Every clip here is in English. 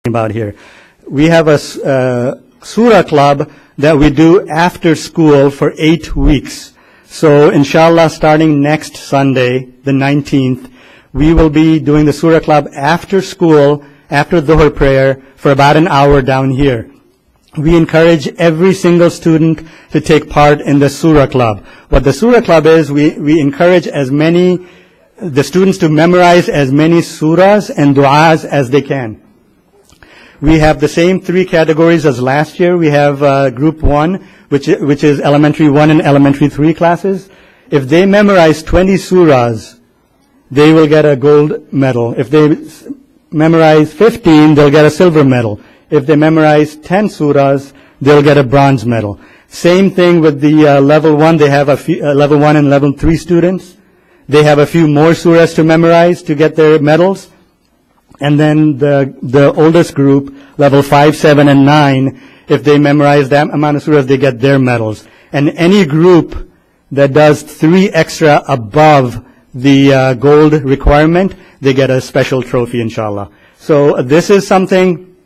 about here. We have a surah club that we do after school for 8 weeks. So inshallah, starting next Sunday, the 19th, we will be doing the surah club after school, after Dhuhr prayer, for about an hour down here. We encourage every single student to take part in the surah club. What the surah club is, we encourage the students to memorize as many surahs and du'as as they can. We have the same 3 categories as last year. We have group 1, which is elementary 1 and elementary 3 classes. If they memorize 20 surahs, they will get a gold medal. If they memorize 15, they'll get a silver medal. If they memorize 10 surahs, they'll get a bronze medal. Same thing with the level 1. They have level 1 and level 3 students. They have a few more surahs to memorize to get their medals. And then the oldest group, level 5, 7, and 9, if they memorize that amount of surahs, they get their medals. And any group that does 3 extra above the gold requirement, they get a special trophy, inshallah. So this is something,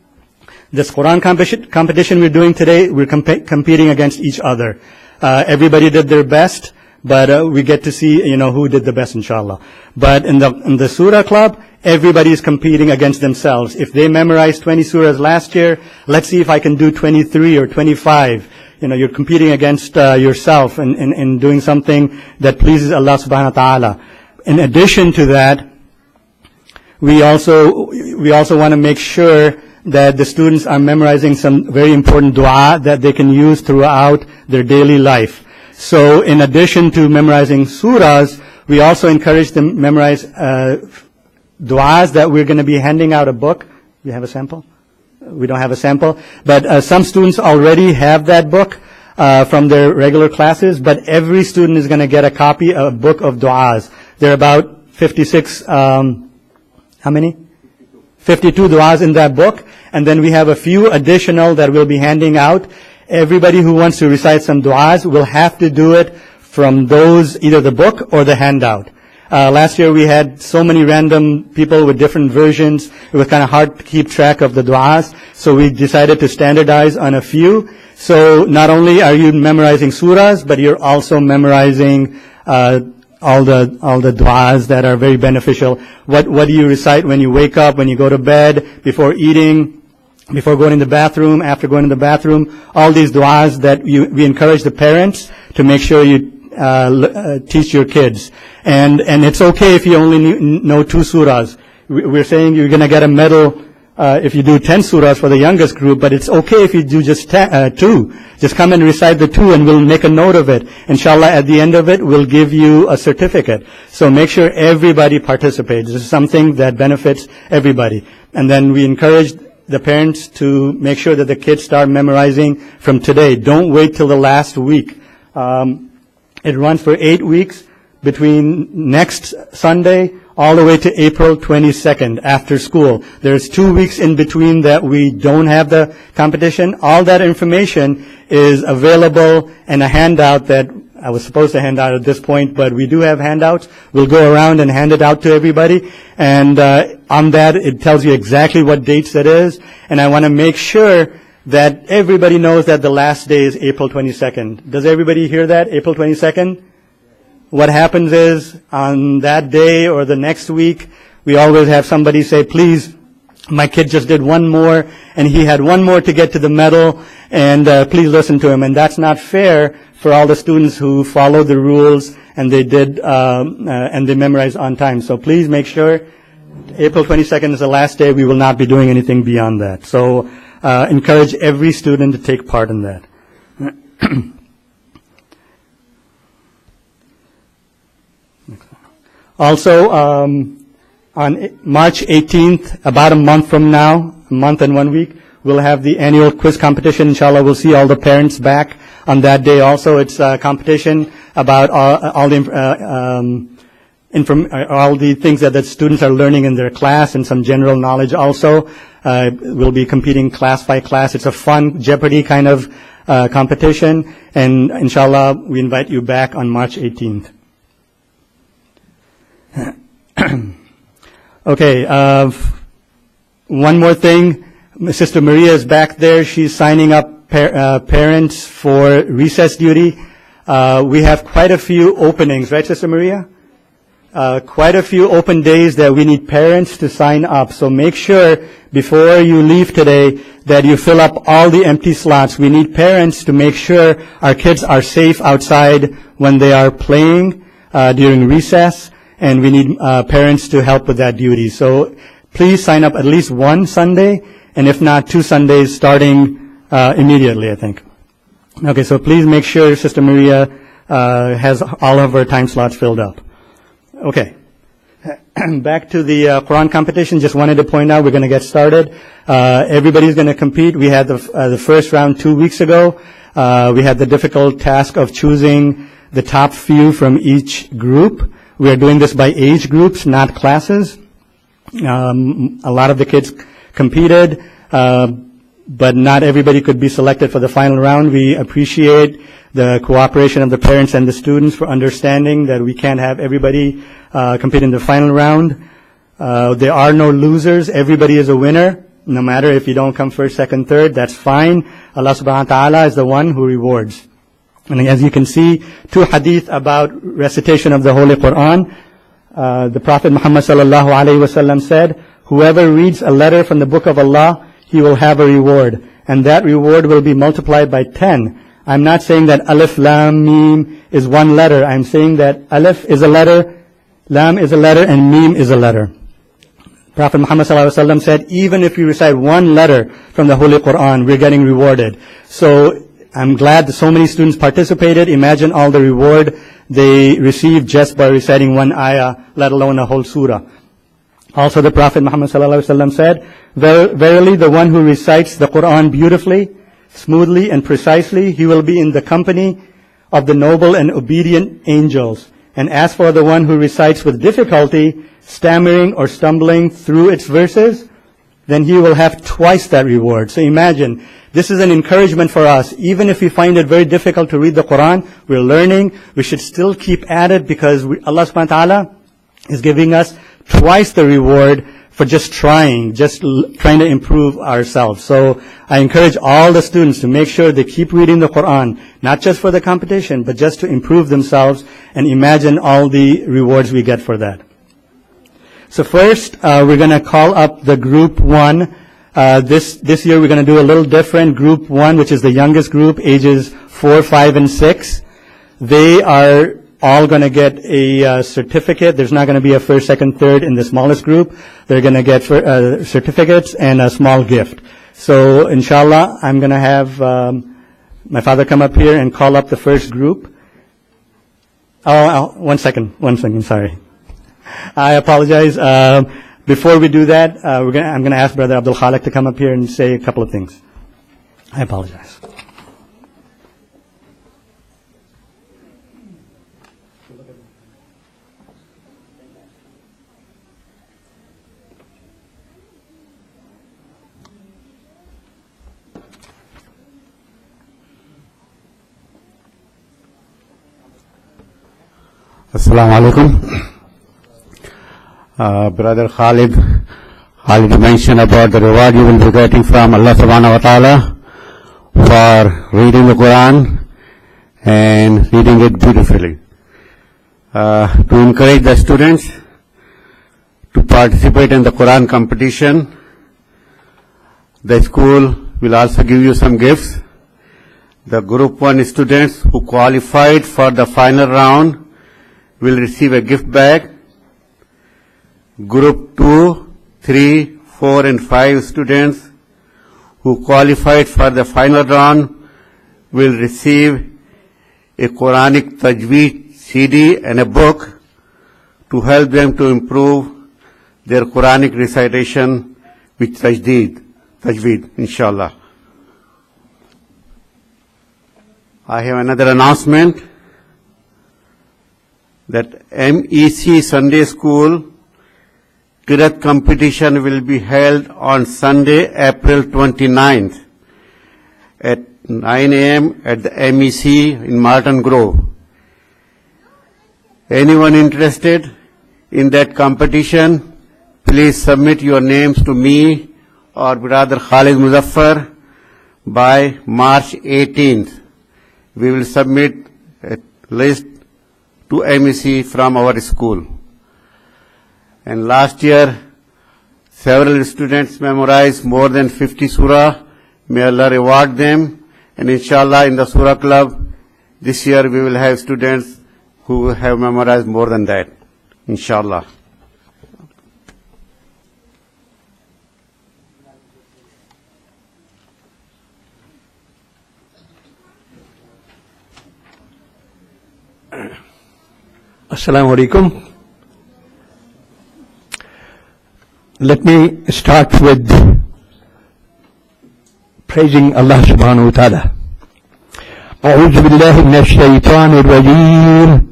this Quran competition we're doing today, we're competing against each other. Everybody did their best, but we get to see, who did the best, inshallah. But in the surah club, everybody is competing against themselves. If they memorized 20 surahs last year, let's see if I can do 23 or 25. You're competing against yourself and doing something that pleases Allah subhanahu wa ta'ala. In addition to that, we also want to make sure that the students are memorizing some very important dua that they can use throughout their daily life. So in addition to memorizing surahs, we also encourage them to memorize du'as that we're going to be handing out a book. You have a sample? We don't have a sample. But some students already have that book from their regular classes, but every student is going to get a book of du'as. There are about 56, how many? 52 du'as in that book. And then we have a few additional that we'll be handing out. Everybody who wants to recite some du'as will have to do it from those, either the book or the handout. Last year we had so many random people with different versions. It was kind of hard to keep track of the du'as. So we decided to standardize on a few. So not only are you memorizing surahs, but you're also memorizing all the du'as that are very beneficial. What do you recite when you wake up, when you go to bed, before eating, before going in the bathroom, after going in the bathroom? All these du'as that we encourage the parents to make sure you teach your kids. And it's okay if you only know 2 surahs. We're saying you're going to get a medal if you do 10 surahs for the youngest group, but it's okay if you do just 2. Just come and recite the 2 and we'll make a note of it. Inshallah, at the end of it, we'll give you a certificate. So make sure everybody participates. This is something that benefits everybody. And then we encourage the parents to make sure that the kids start memorizing from today. Don't wait till the last week. It runs for 8 weeks between next Sunday all the way to April 22nd after school. There's 2 weeks in between that we don't have the competition. All that information is available in a handout that I was supposed to hand out at this point, but we do have handouts. We'll go around and hand it out to everybody. And on that, it tells you exactly what dates it is. And I want to make sure that everybody knows that the last day is April 22nd. Does everybody hear that? April 22nd? What happens is, on that day or the next week, we always have somebody say, please, my kid just did one more, and he had one more to get to the medal, and please listen to him. And that's not fair for all the students who followed the rules, and they did, and they memorized on time. So please make sure April 22nd is the last day. We will not be doing anything beyond that. So encourage every student to take part in that. Also, on March 18th, about a month from now, a month and 1 week, we'll have the annual quiz competition. Inshallah, we'll see all the parents back on that day also. It's a competition about all the things that the students are learning in their class and some general knowledge also. We'll be competing class by class. It's a fun Jeopardy kind of competition. And inshallah, we invite you back on March 18th. Okay, one more thing. Sister Maria is back there. She's signing up parents for recess duty. We have quite a few openings, right, Sister Maria? Quite a few open days that we need parents to sign up. So make sure before you leave today that you fill up all the empty slots. We need parents to make sure our kids are safe outside when they are playing during recess, and we need parents to help with that duty. So please sign up at least one Sunday, and if not, 2 Sundays starting immediately, I think. Okay, so please make sure Sister Maria has all of her time slots filled up. Okay. Back to the Quran competition. Just wanted to point out we're going to get started. Everybody's going to compete. We had the first round 2 weeks ago. We had the difficult task of choosing the top few from each group. We are doing this by age groups, not classes. A lot of the kids competed, but not everybody could be selected for the final round. We appreciate the cooperation of the parents and the students for understanding that we can't have everybody compete in the final round. There are no losers. Everybody is a winner. No matter if you don't come first, second, third, that's fine. Allah subhanahu wa ta'ala is the one who rewards. And as you can see, 2 hadith about recitation of the Holy Quran. The Prophet Muhammad sallallahu alayhi wa sallam said, whoever reads a letter from the book of Allah, he will have a reward. And that reward will be multiplied by 10. I'm not saying that Alif, Lam, Mim is one letter. I'm saying that Alif is a letter, Lam is a letter, and Mim is a letter. Prophet Muhammad ﷺ said, even if you recite one letter from the Holy Quran, we're getting rewarded. So I'm glad that so many students participated. Imagine all the reward they received just by reciting one ayah, let alone a whole surah. Also, the Prophet Muhammad ﷺ said, verily the one who recites the Quran beautifully, smoothly and precisely, he will be in the company of the noble and obedient angels. And as for the one who recites with difficulty, stammering or stumbling through its verses, then he will have twice that reward. So imagine, this is an encouragement for us. Even if we find it very difficult to read the Quran, we're learning, we should still keep at it because Allah subhanahu wa ta'ala is giving us twice the reward for just trying to improve ourselves. So I encourage all the students to make sure they keep reading the Quran, not just for the competition, but just to improve themselves, and imagine all the rewards we get for that. So first, we're going to call up the group 1. This year we're going to do a little different. Group 1, which is the youngest group, ages 4, 5, and 6. They are all going to get a certificate. There's not going to be a first, second, third in the smallest group. They're going to get certificates and a small gift. So inshallah, I'm going to have my father come up here and call up the first group. One second, sorry. I apologize. Before we do that, I'm going to ask Brother Abdul Khalik to come up here and say a couple of things. I apologize. Assalamu alaikum. Brother Khalid mentioned about the reward you will be getting from Allah subhanahu wa ta'ala for reading the Quran and reading it beautifully. To encourage the students to participate in the Quran competition, the school will also give you some gifts. The group 1 students who qualified for the final round will receive a gift bag. Group 2, 3, 4 and 5 students who qualified for the final round will receive a Quranic Tajweed CD and a book to help them to improve their Quranic recitation with Tajweed, inshallah. I have another announcement that MEC Sunday School Qiraat competition will be held on Sunday, April 29th at 9 a.m. at the MEC in Martin Grove. Anyone interested in that competition, please submit your names to me or brother Khalid Muzaffar by March 18th. We will submit a list to MEC from our school. And last year, several students memorized more than 50 surah. May Allah reward them. And inshallah, in the surah club, this year we will have students who have memorized more than that. Inshallah. Assalamu alaikum. Let me start with praising Allah subhanahu wa ta'ala. أعوذ بالله من الشيطان الرجيم.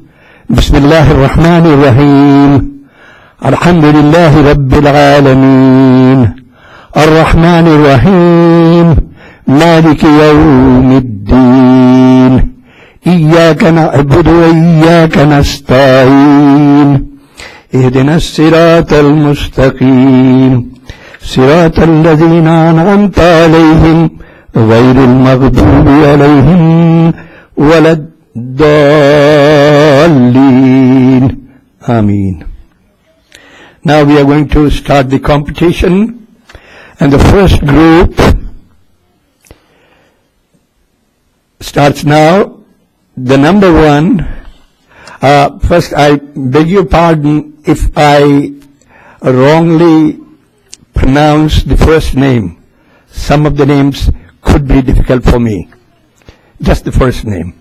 بسم الله الرحمن الرحيم. الحمد لله رب العالمين. الرحمن الرحيم. مالك يوم الدين. إياك نعبد وإياك نستعين. اهدنا الصراط المستقيم. صراط الذين أنعمت عليهم غير المغضوب عليهم ولا الضالين. Ameen. Now we are going to start the competition, and the first group starts now. The number one, first I beg your pardon if I wrongly pronounce the first name. Some of the names could be difficult for me. Just the first name.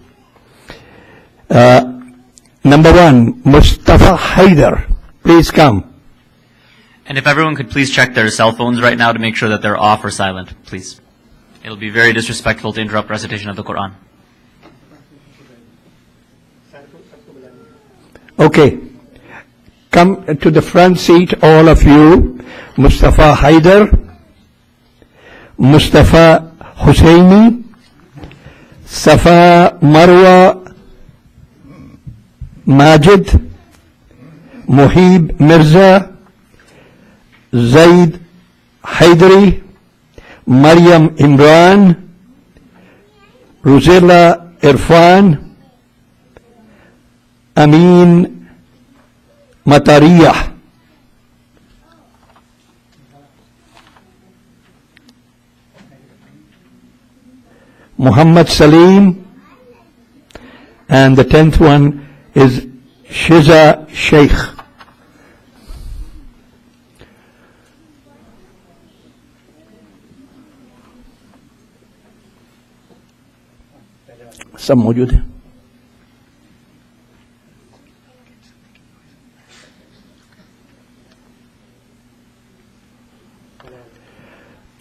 Number one, Mustafa Haider. Please come. And if everyone could please check their cell phones right now to make sure that they're off or silent, please. It'll be very disrespectful to interrupt recitation of the Quran. Okay. Come to the front seat, all of you. Mustafa Haider, Mustafa Husseini, Safa Marwa Majid, Muhib Mirza, Zaid Haidari, Maryam Imran, Rosella Irfan, Amin Matariyah. Muhammad Salim, and the 10th one is Shiza Sheikh. सब मौजूद है.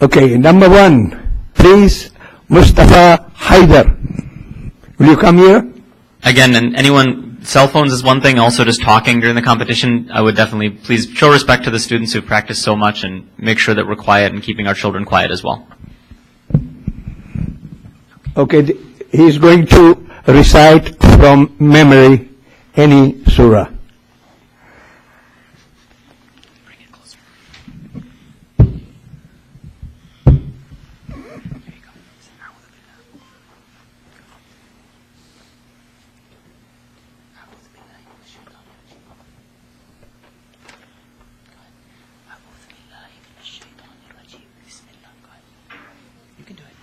Okay, number one, please, Mustafa Haider. Will you come here? Again, and anyone, cell phones is one thing, also just talking during the competition, I would definitely please show respect to the students who've practiced so much and make sure that we're quiet and keeping our children quiet as well. Okay, he's going to recite from memory any surah. Bring it closer. You can do it.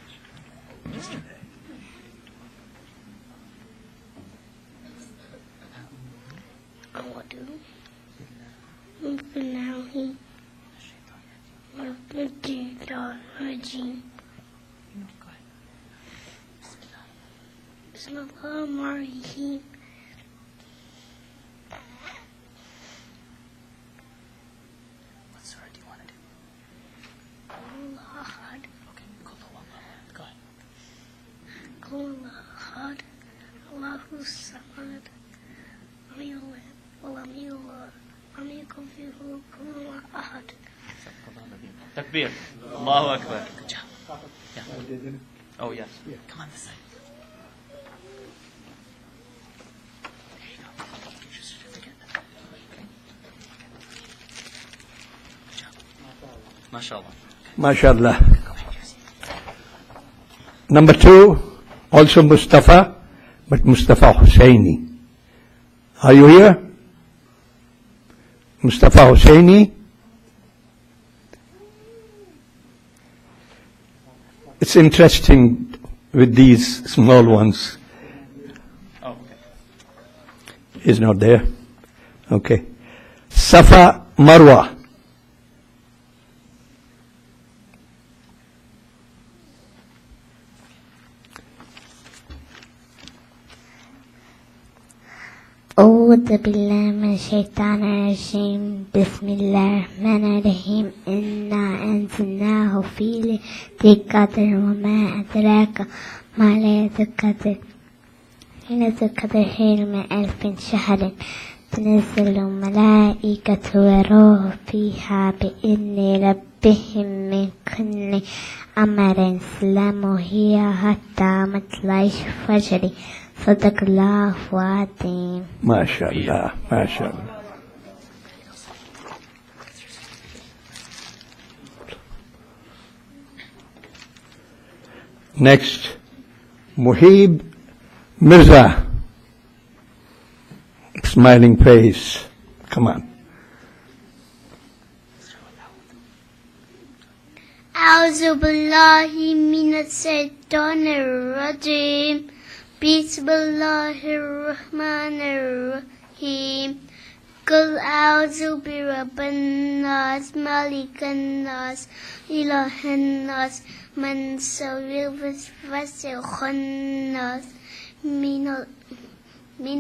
Just do it. Bismillahirrahmanirrahim. What surah do you want to do? Ahad. Okay, go ahead. Qul Ahad. Allahu Samad. Lam yalid wa lam yulad. Lam yakun lahu kufuwan ahad. Takbir. Allahu Akbar. Good job. Yeah. Oh, yes. Come on this side. There you go. Here's your certificate. Okay. Good job. MashaAllah. MashaAllah. Number 2, also Mustafa, but Mustafa Hussaini. Are you here? Mustafa Hussaini. It's interesting with these small ones. Oh, okay. He's not there. Okay. Safa Marwa. أعوذ بالله من الشيطان الرجيم بسم الله الرحمن الرحيم إنا أنزلناه في ليلة القدر وما أدراك ما ليلة القدر ليلة القدر خير من 1000 شهر تنزل الملائكة والروح فيها بإذن ربهم من كل أمر سلام هي حتى مطلع الفجر صدق الله العظيم. MashaAllah. MashaAllah. Next, Muhib Mirza. Smiling face. Come on. أعوذ بالله من الشيطان الرجيم بسم الله الرحمن الرحيم قل أعوذ برب الناس ملك الناس إله الناس من شر الوسواس الخناس من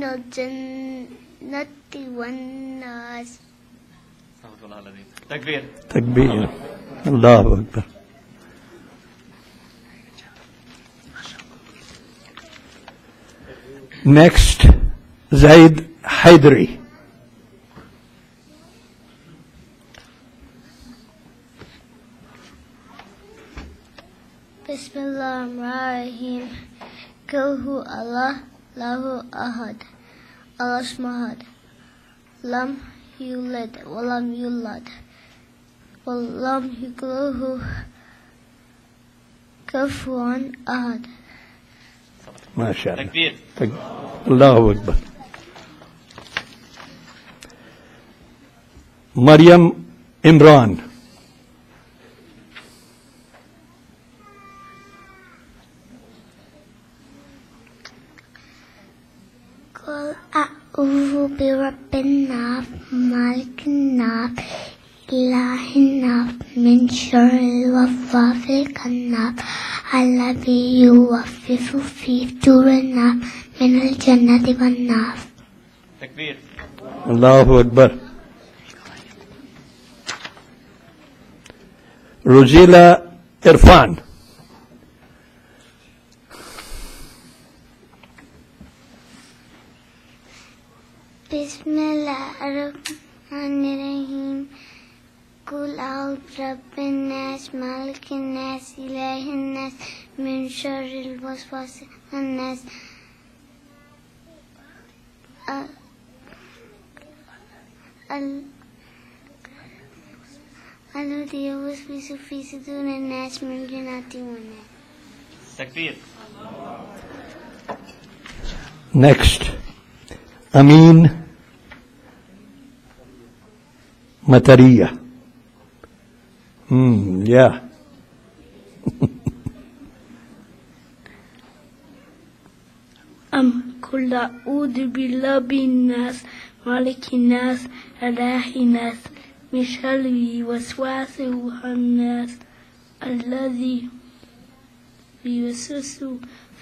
الجنة والناس. Takbir. Takbir. Allahu Akbar. Next, Zaid Haidari. Bismillahirrahmanirrahim. Qul Allah lahu ahad. Allah samad. Lam yulad walam yulad. Walam yakul kufuwan ahad. MashaAllah. Takbir. Allahu Akbar. Maryam Imran. قل أعوذ برب الناس مالك الناس إله الناس من شر الوسواس الخناس الذي يوسوس في صدور الناس من الجنة والناس. Takbir. Allahu Akbar. Ruzila Irfan. Bismillahirrahmanirrahim. Qul a'udhu birabbin nas malikin nas ilahin nas min sharril waswasil khannas الذي يوسوس في صدور الناس من الجنة والناس. Takbir. Next, Amin Matariya. Yeah. قل أعوذ برب الناس مالك الناس إله الناس من شر الوسواس الخناس الذي يوسوس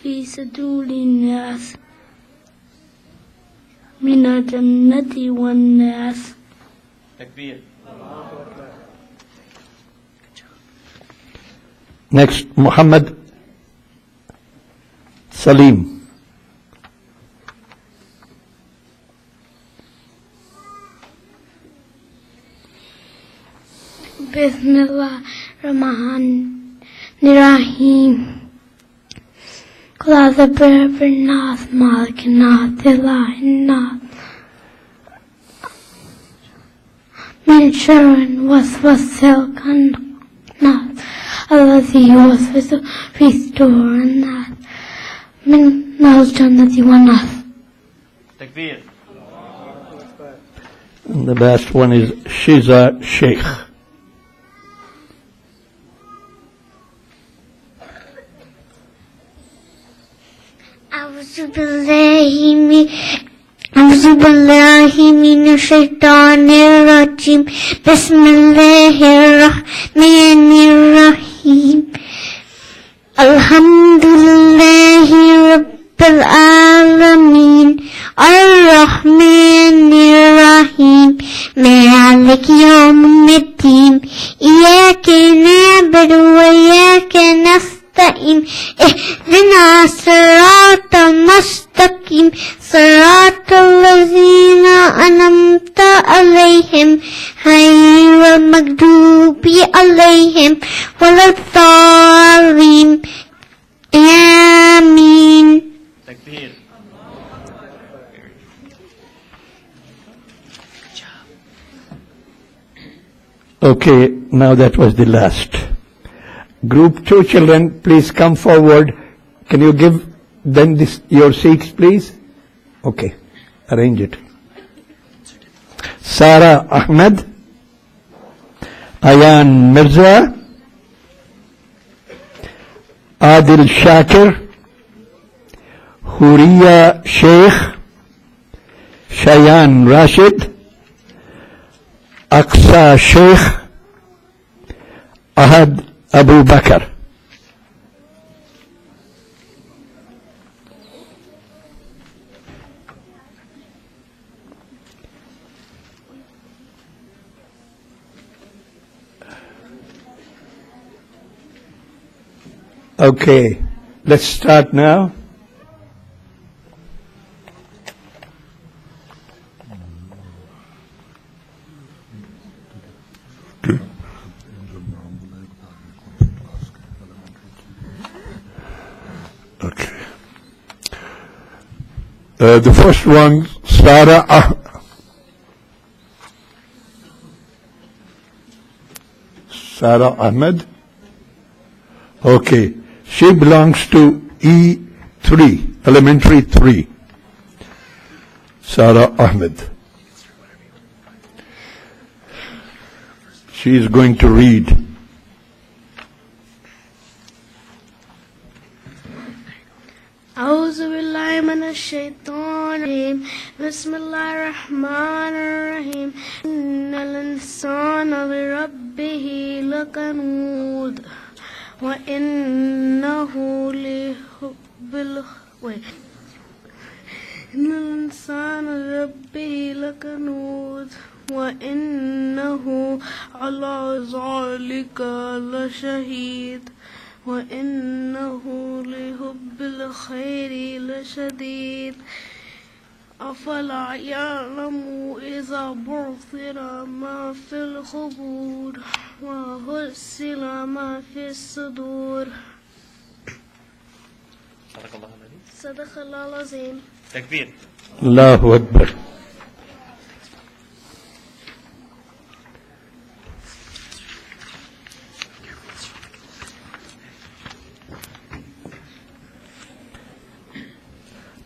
في صدور الناس من الجنة والناس. Takbir. Next, Muhammad Salim. Bismillahirrahmanirrahim. Qul a'udhu birabbin nas malikin nas ilahin nas min sharril waswasil khannas الناس الذي يوسوس في صدور الناس من الجنة والناس. Takbir. The last one is Shiza Sheikh. أعوذ بالله من الشيطان الرجيم. بسم الله الرحمن الرحيم. الحمد لله رب العالمين الرحمن الرحيم مالك يوم الدين. إياك نعبد وإياك نستعين. اهدنا الصراط المستقيم صراط الذين أنعمت عليهم غير المغضوب عليهم ولا الضالين. آمين. Takbir. Okay, now that was the last. Group 2 children, please come forward. Can you give them your seats, please? Okay, arrange it. Sara Ahmed, Ayan Mirza, Adil Shakir, Huriya Sheikh, Shayan Rashid, Aqsa Sheikh, Ahad Abu Bakr. Okay, let's start now. Okay. The first one, Sarah Ahmed. Okay. She belongs to E3, elementary 3. Sarah Ahmed. She is going to read. أعوذ بالله من الشيطان الرجيم. بسم الله الرحمن الرحيم. إن الإنسان لربه لكنود وإنه لحب الخير. إن الإنسان لربه لكنود وإنه على ذلك لشهيد وإنه لحب الخير لشديد. أفلا يعلم إذا بعثر ما في القبور وحصل ما في الصدور. صدق الله العظيم. Takbir. Allahu Akbar.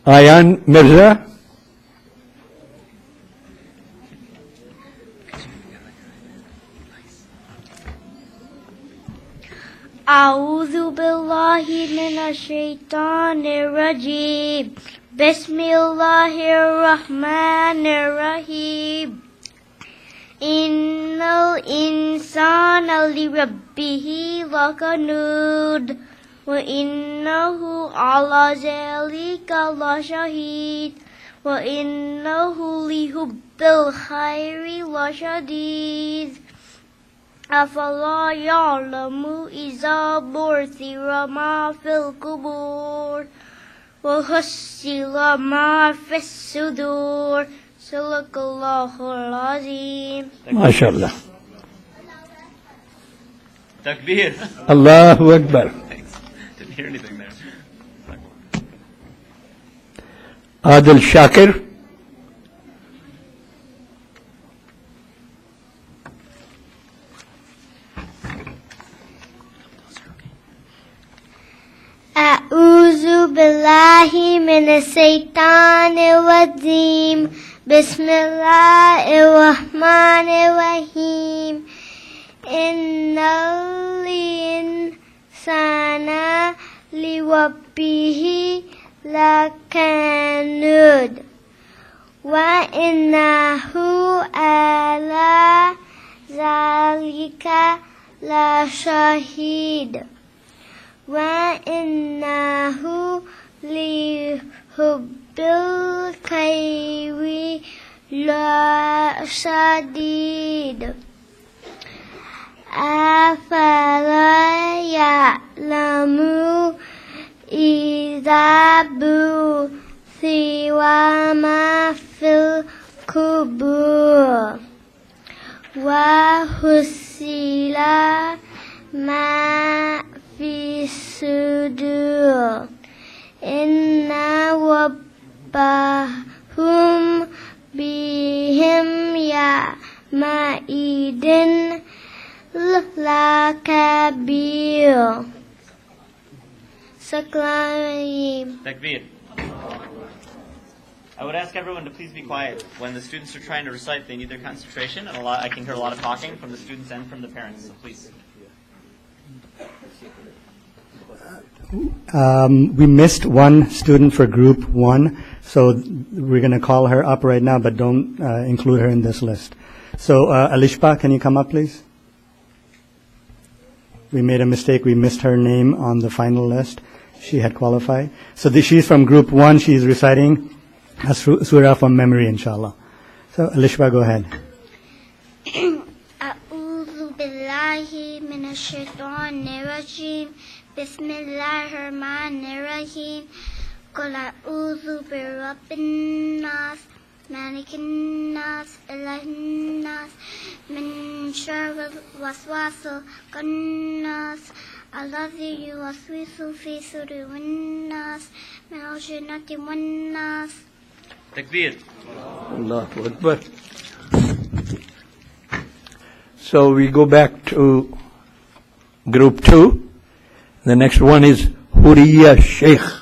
Ayan Mirza. أعوذ بالله من الشيطان الرجيم. بسم الله الرحمن الرحيم. إن الإنسان لربه لكنود وإنه على ذلك لشهيد وإنه لحب الخير لشديد. أفلا يعلم إذا بعثر ما في القبور وحصل ما في الصدور. صدق الله العظيم. MashaAllah. Takbir. Allahu Akbar. Thanks. Didn't hear anything there. Adil Shakir. بالله من الشيطان الرجيم بسم الله الرحمن الرحيم إن الإنسان لربه لكنود وإنه على ذلك لشهيد وإنه لحب الخير لشديد أفلا يعلم إذا بعثر ما في القبور وحصل ما في الصدور إن ربهم بهم يومئذ لكبير. Takbir. I would ask everyone to please be quiet. When the students are trying to recite, they need their concentration, and I can hear a lot of talking from the students and from the parents, so please. We missed one student for group 1, so we're going to call her up right now, but don't include her in this list. So, Alishba, can you come up, please? We made a mistake. We missed her name on the final list. She had qualified. So she's from group 1. She's reciting a surah from memory, inshallah. So, Alishba, go ahead. أعوذ بالله من الشيطان الرجيم بسم الله الرحمن الرحيم قل أعوذ برب الناس مالك الناس إله الناس من شر الوسواس الخناس الذي يوسوس في صدور الناس من الجنة والناس. Takbir. Allahu Akbar. So we go back to group 2. The next one is Huriya Sheikh.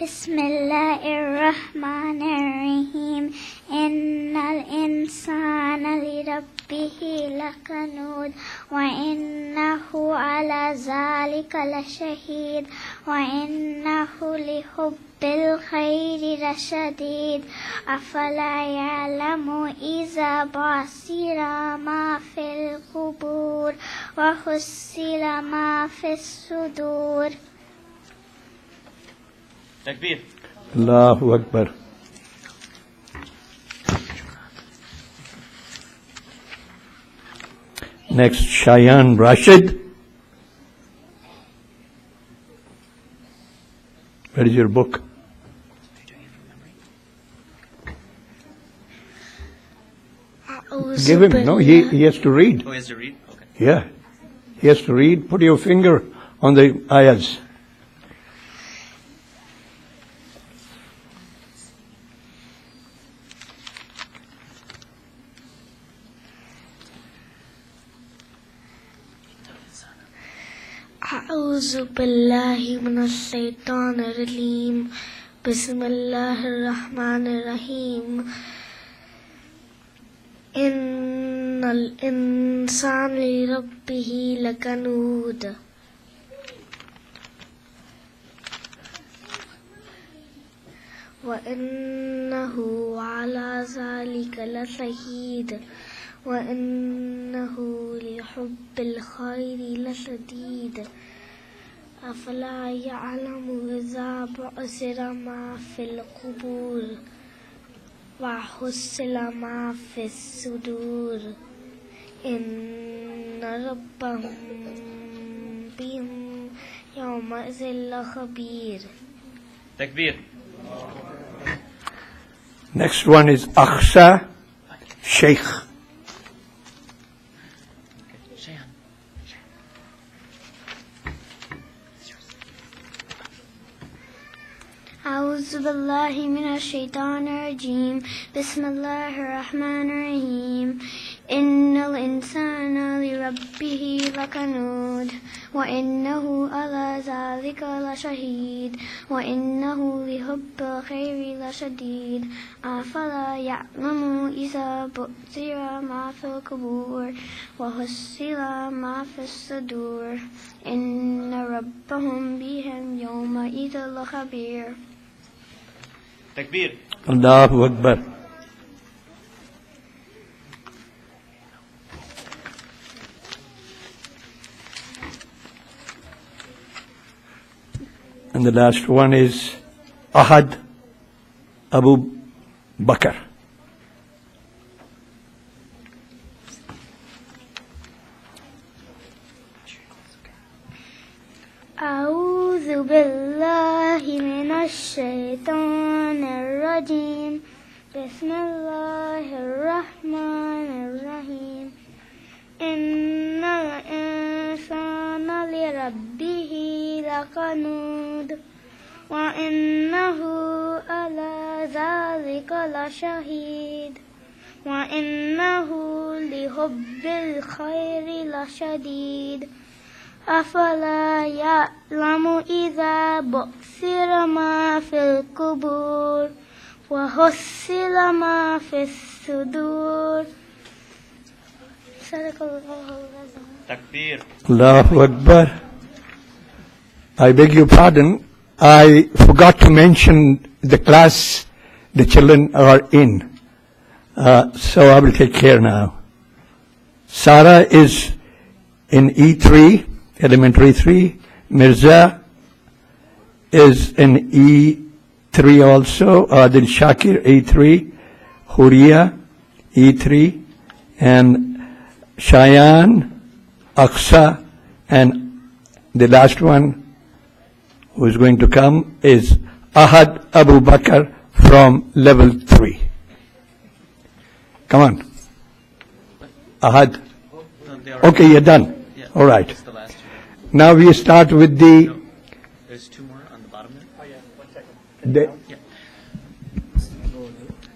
بسم الله الرحمن الرحيم إن الإنسان لربه لكنود وإنه على ذلك لشهيد وإنه لحب الخير لشديد أفلا يعلم إذا بعثر ما في القبور وحصل ما في الصدور. Takbir. Allahu Akbar. Next, Shayan Rashid. Where is your book? Give him. No, he has to read. Oh, he has to read? Okay. Yeah. He has to read. Put your finger on the ayahs. أعوذ بالله من الشيطان الرجيم بسم الله الرحمن الرحيم إن الإنسان لربه لكنود وإنه على ذلك لشهيد وإنه لحب الخير لشديد أفلا يعلم إذا بعثر ما في القبور وحصل ما في الصدور إن ربهم بهم يومئذ لخبير. Takbir. Next one is Aqsa Sheikh. أعوذ أعوذ بالله من الشيطان الرجيم بسم الله الرحمن الرحيم إن الإنسان لربه لكنود وإنه على ذلك لشهيد وإنه لحب الخير لشديد أفلا يعلم إذا بعثر ما في القبور وحصل ما في الصدور إن ربهم بهم يومئذ لخبير. Takbir. Allahu Akbar. And the last one is Ahad Abu Bakr. أعوذ بالله من الشيطان الرجيم بسم الله الرحمن الرحيم إن الإنسان لربه لكنود وإنه على ذلك لشهيد وإنه لحب الخير لشديد أفلا يعلم إذا بعثر ما في القبور وحصل ما في الصدور. صدق الله العظيم. Takbir. Allahu Akbar. I beg your pardon. I forgot to mention the class the children are in. So I will take care now. Sarah is in E3, elementary 3. Mirza is in E3 also. Adil Shakir, E3. Huria, E3. And Shayan, Aqsa, and the last one who is going to come is Ahad Abu Bakr from level 3. Come on. Ahad. Okay, you're done. All right. The last two. Now we start with the... There's two more on the bottom there. Oh, yeah. 1 second. the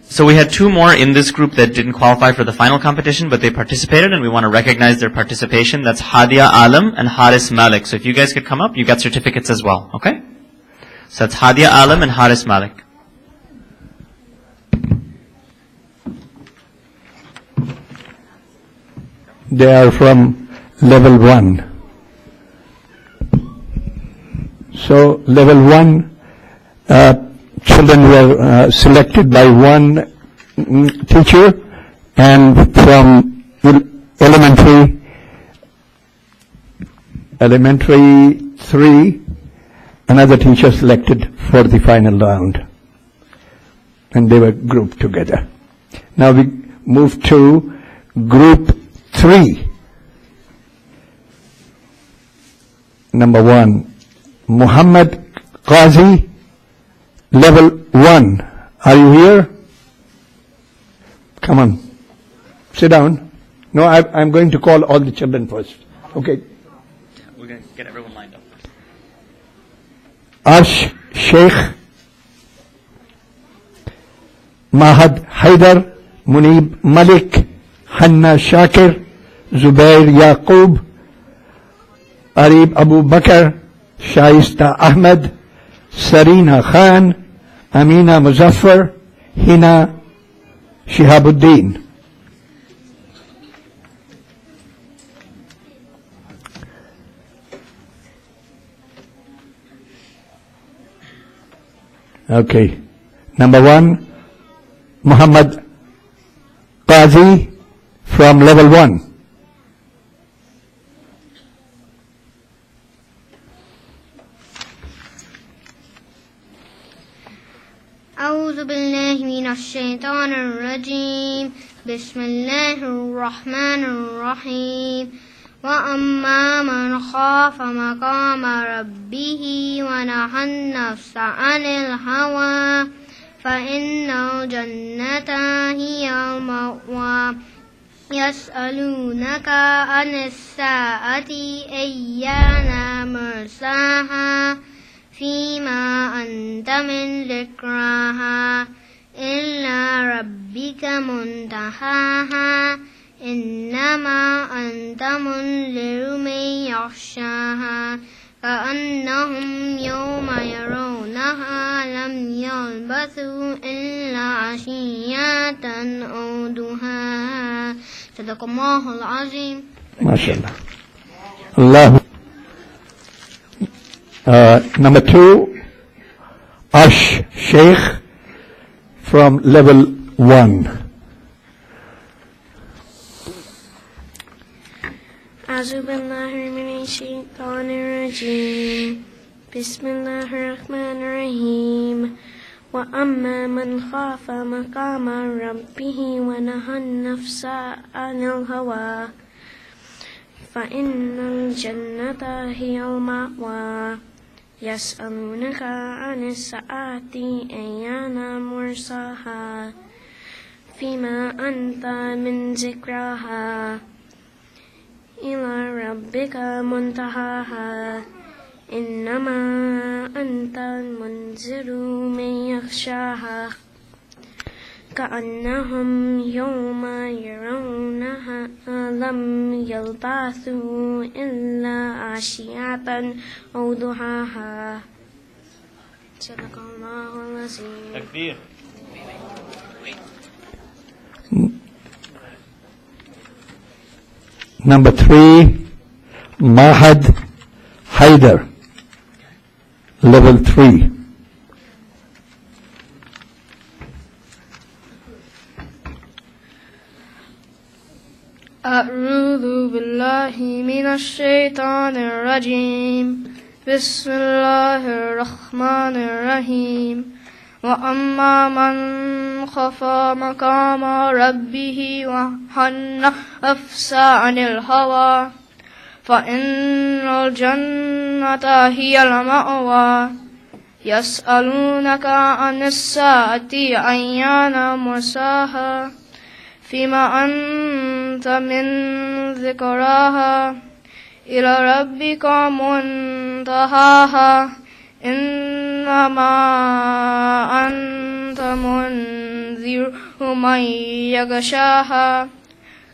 So we had two more in this group that didn't qualify for the final competition, but they participated, and we want to recognize their participation. That's Hadia Alam and Haris Malik. So if you guys could come up, you got certificates as well, okay? So that's Hadia Alam and Haris Malik. They are from level 1. So level 1 children were selected by one teacher, and from elementary 3 another teacher selected for the final round, and they were grouped together. Now we move to group 3. Number 1, Muhammad Qazi, level 1. Are you here? Come on. Sit down. No, I'm going to call all the children first. Okay. We're going to get everyone lined up first. Arsh Sheikh, Mahad Haidar, Munib Malik, Hanna Shakir, Zubair Yaqub, Arib Abu Bakr, Shaista Ahmed, Sarina Khan, Amina Muzaffar, Hina Shihabuddin. Okay. Number 1, Muhammad Qazi from level 1. أعوذ بالله من الشيطان الرجيم بسم الله الرحمن الرحيم وأما من خاف مقام ربه ونهى النفس عن الهوى فإن الجنة هي المأوى يسألونك عن الساعة أيان مرساها فيما أنت من ذكراها إلى ربك منتهاها إنما أنت منذر من يخشاها كأنهم يوم يرونها لم يلبثوا إلا عشية أو ضحاها صدق الله العظيم. MashaAllah. Allah. Number 2, Ash Sheikh from level 1. أعوذ بالله من الشيطان الرجيم بسم الله الرحمن الرحيم وأما من خاف مقام ربه ونهى النفس عن الهوى فإن الجنة هي المأوى يسألونك عن الساعة أيان مرساها فيما أنت من ذكراها إلى ربك منتهاها إنما أنت منذر من يخشاها كأنهم يوم يرونها لم يلبثوا إلا عشية أو ضحاها صدق الله العظيم. Takbir. Number 3, Mahad Haider, level 3. أعوذ بالله من الشيطان الرجيم بسم الله الرحمن الرحيم وأما من خاف مقام ربه ونهى النفس عن الهوى فإن الجنة هي المأوى يسألونك عن الساعة أيان مرساها فيما أنت من ذكراها إلى ربك منتهاها إنما أنت منذر من يغشاها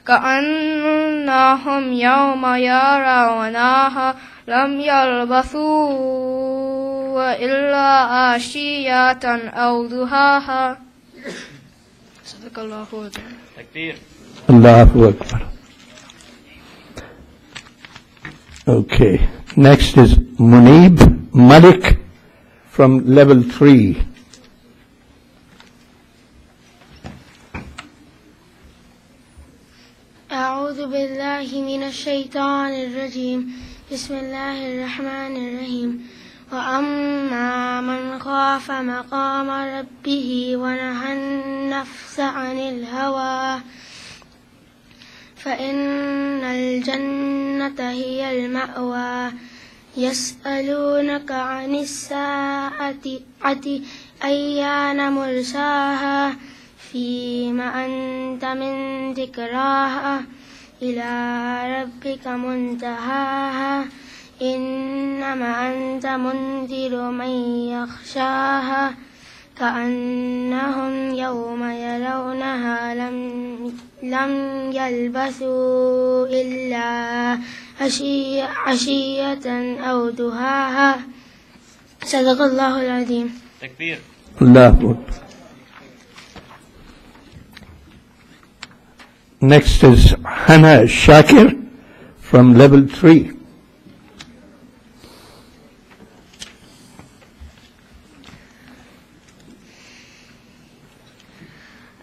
كأنهم يوم يرونها لم يلبثوا إلا عشية أو ضحاها صدق الله العظيم. Takbir. Allahu Akbar. Okay. Next is Munib Malik from level 3. أعوذ بالله من الشيطان الرجيم بسم الله الرحمن الرحيم وأما من خاف مقام ربه ونهى النفس عن الهوى فإن الجنة هي المأوى يسألونك عن الساعة أيان مرساها فيما أنت من ذكراها إلى ربك منتهاها إنما أنت منذر من يخشاها كأنهم يوم يرونها لم يلبثوا إلا عشية أو ضحاها صدق الله العظيم. Takbir. Allahu Akbar. Next is Hannah Shakir from level 3.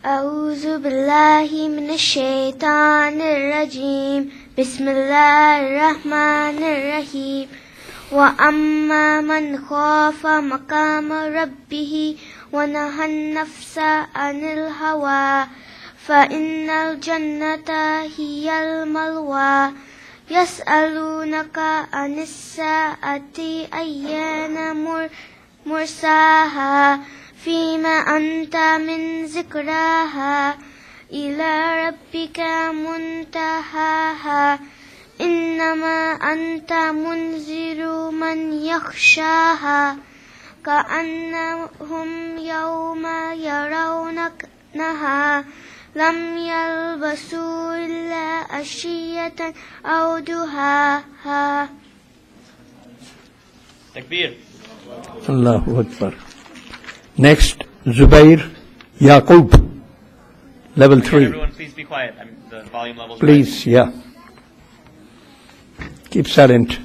أعوذ بالله من الشيطان الرجيم بسم الله الرحمن الرحيم وأما من خاف مقام ربه ونهى النفس عن الهوى فإن الجنة هي المأوى يسألونك عن الساعة أيان مرساها فيما أنت من ذكراها إلى ربك منتهاها إنما أنت منذر من يخشاها كأنهم يوم يرونها لم يلبسوا إلا عشية أو ضحاها. Takbir. Allahu Akbar. Next, Zubair Yaqub, level 3. Everyone, please be quiet. The volume level's Please, yeah. Keep silent.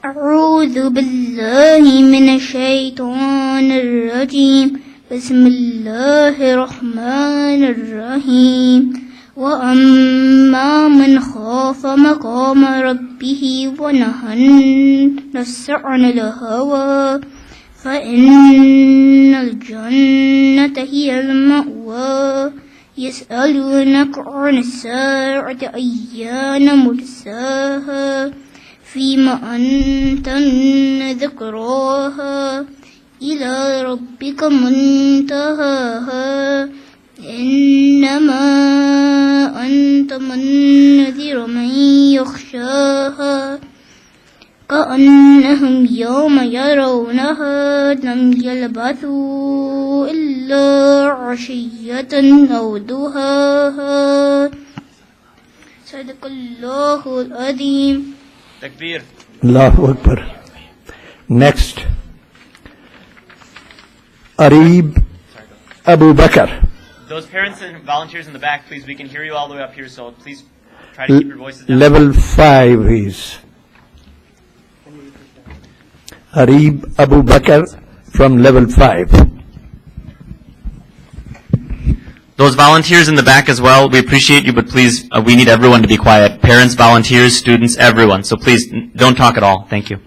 أعوذ بالله من الشيطان الرجيم بسم الله الرحمن الرحيم وأما من خاف مقام ربه ونهى النفس عن الهوى فإن الجنة هي المأوى يسألونك عن الساعة أيان مرساها فيما أنت من ذكراها إلى ربك منتهاها إنما أنت منذر من يخشاها كأنهم يوم يرونها لم يلبثوا إلا عشية أو ضحاها. صدق الله العظيم. Takbir. Allahu Akbar. Next, Arib Abu Bakr, Those parents and volunteers in the back, please, we can hear you all the way up here, so please try to keep your voices down. level 5 is. Arib Abu Bakr from level 5. Those volunteers in the back as well, we appreciate you, but please, we need everyone to be quiet. Parents, volunteers, students, everyone. So please, don't talk at all. Thank you.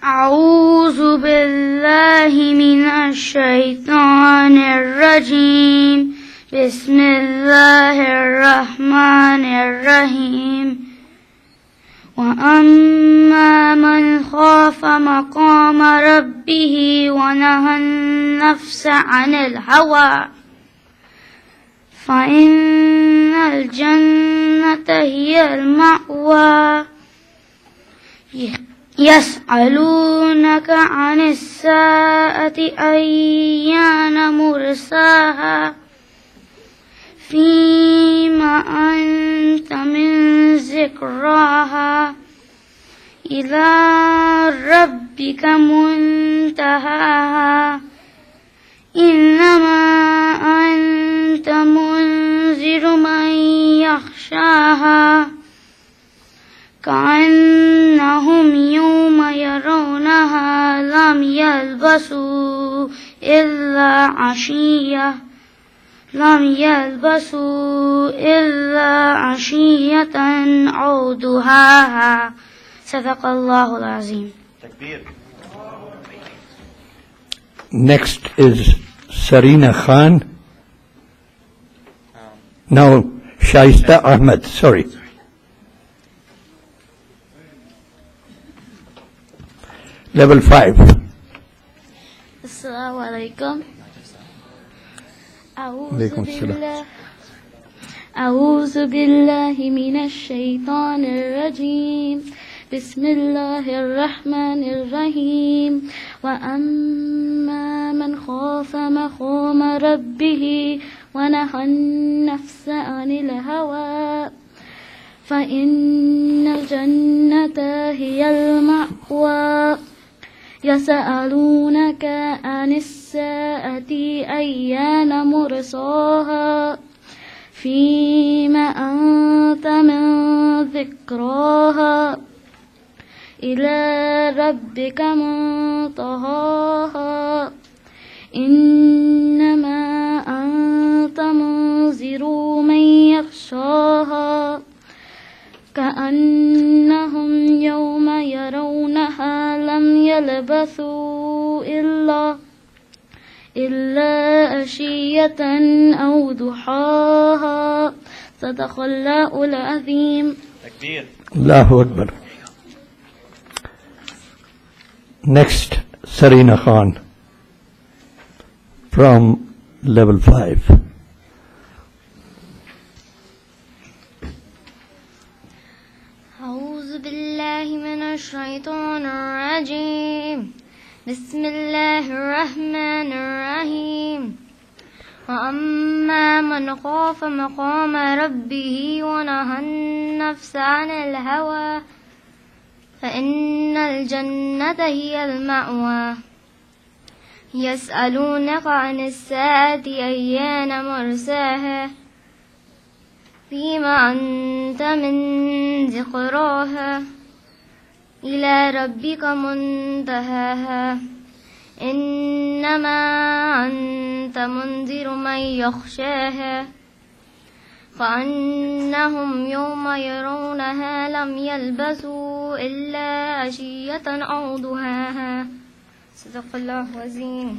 أعوذ بالله من الشيطان الرجيم بسم الله الرحمن الرحيم وأما من خاف مقام ربه ونهى النفس عن الهوى فإن الجنة هي المأوى يسألونك عن الساعة أيان مرساها فيما أنت من ذكراها إلى ربك منتهاها إنما أنت منذر من يخشاها كأنهم يوم يرونها لم يلبسوا إلا عشية أو ضحاها. صدق الله العظيم. Takbir. Next is Sarina Khan. No, Shaista Ahmed, sorry. Level 5. السلام عليكم. عليكم السلام. أعوذ بالله من الشيطان الرجيم بسم الله الرحمن الرحيم وأما من خاف مقام ربه ونهى النفس عن الهوى فإن الجنة هي المأوى يسألونك عن الساعة أيان مرساها فيما أنت من ذكراها إلى ربك منتهاها إنما أنت منذر من يخشاها كأنهم يوم يرونها لم يلبثوا إلا عشية أو ضحاها. صدق الله العظيم. Takbir. Allahu Akbar. Next, Sarina Khan from level 5. أعوذ بالله الشيطان الرجيم بسم الله الرحمن الرحيم وأما من خاف مقام ربه ونهى النفس عن الهوى فإن الجنة هي المأوى يسألونك عن الساعة أيان مرساها فيما أنت من ذكراها إلى ربك منتهاها إنما أنت منذر من يخشاها كأنهم يوم يرونها لم يلبثوا إلا عشية أو ضحاها صدق الله العظيم.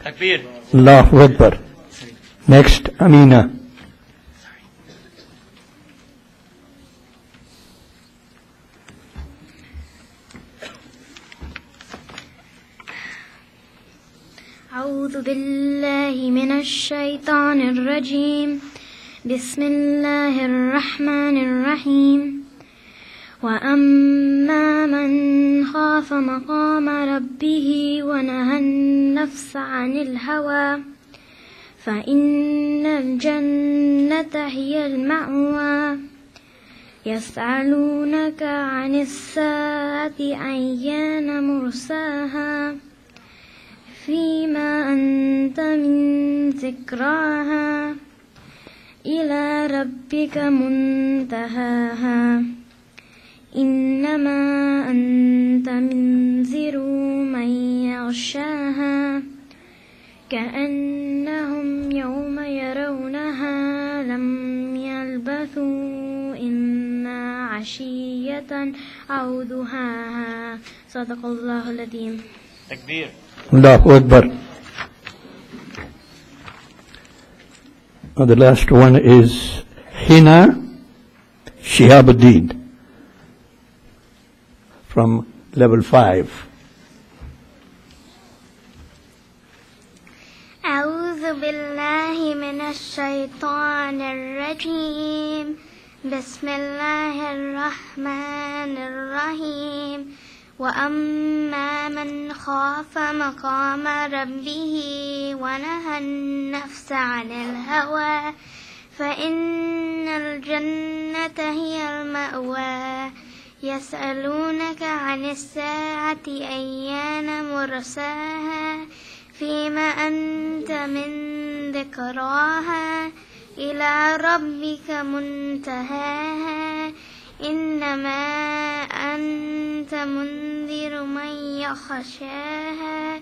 Takbir. Allahu Akbar. Next, Amina. أعوذ بالله من الشيطان الرجيم بسم الله الرحمن الرحيم وأما من خاف مقام ربه ونهى النفس عن الهوى فإن الجنة هي المأوى يسألونك عن الساعة أيان مرساها فيما أنت من ذكراها إلى ربك منتهاها إنما أنت منذر من يغشاها كأنهم يوم يرونها لم يلبثوا إلا عشية أو ضحاها صدق الله العظيم. Takbir. Allahu Akbar. The last one is Hina Shihabuddin from level 5. أعوذ بالله من الشيطان الرجيم بسم الله الرحمن الرحيم وأما من خاف مقام ربه ونهى النفس عن الهوى فإن الجنة هي المأوى يسألونك عن الساعة أيان مرساها فيما أنت من ذكراها إلى ربك منتهاها إنما أنت منذر من يخشاها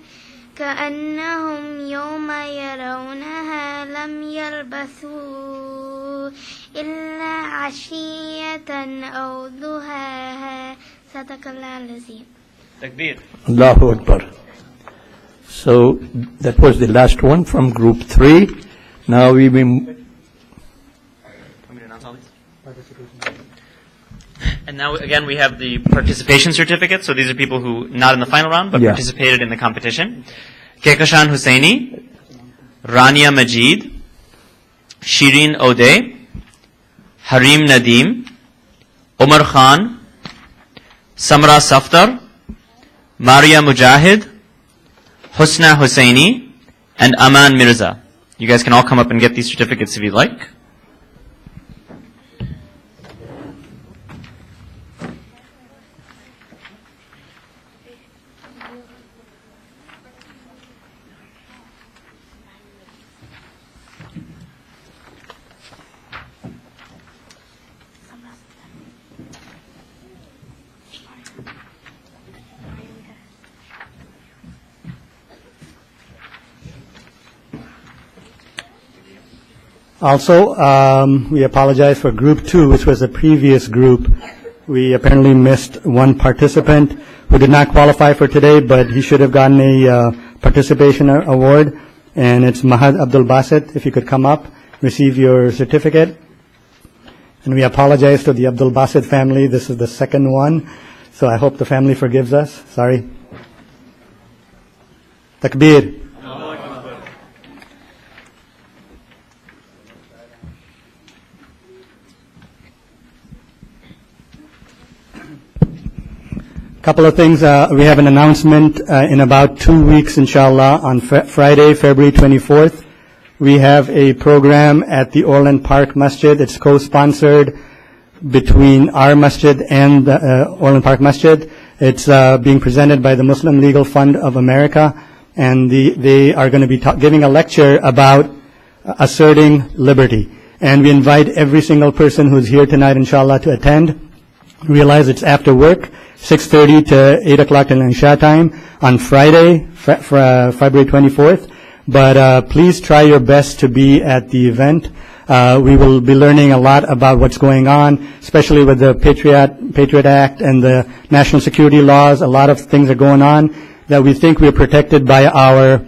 كأنهم يوم يرونها لم يلبثوا إلا عشية أو ضحاها صدق الله العظيم. Takbir. Allahu Akbar. So that was the last one from group 3. Now we will. And now again we have the participation certificates. So these are people who not in the final round but Yeah. participated in the competition. Kekashan Hussaini, Rania Majid, Shireen Ode, Harim Nadeem, Umar Khan, Samra Saftar, Maria Mujahid, Husna Hussaini, and Aman Mirza. You guys can all come up and get these certificates if you'd like. Also, we apologize for Group 2, which was the previous group. We apparently missed one participant who did not qualify for today, but he should have gotten a participation award, and it's Mahad Abdul Basit. If you could come up, receive your certificate. And we apologize to the Abdul Basit family. This is the second one, so I hope the family forgives us. Sorry. Takbir. Couple of things. We have an announcement in about 2 weeks, inshallah, on Friday, February 24th. We have a program at the Orland Park Masjid. It's co-sponsored between our masjid and the Orland Park Masjid. It's being presented by the Muslim Legal Fund of America, and they are going to be giving a lecture about asserting liberty. And we invite every single person who's here tonight, inshallah, to attend. Realize it's after work, 6:30 to 8 o'clock till Isha time on Friday, February 24th. But please try your best to be at the event. We will be learning a lot about what's going on, especially with the Patriot Act and the national security laws. A lot of things are going on that we think we're protected by our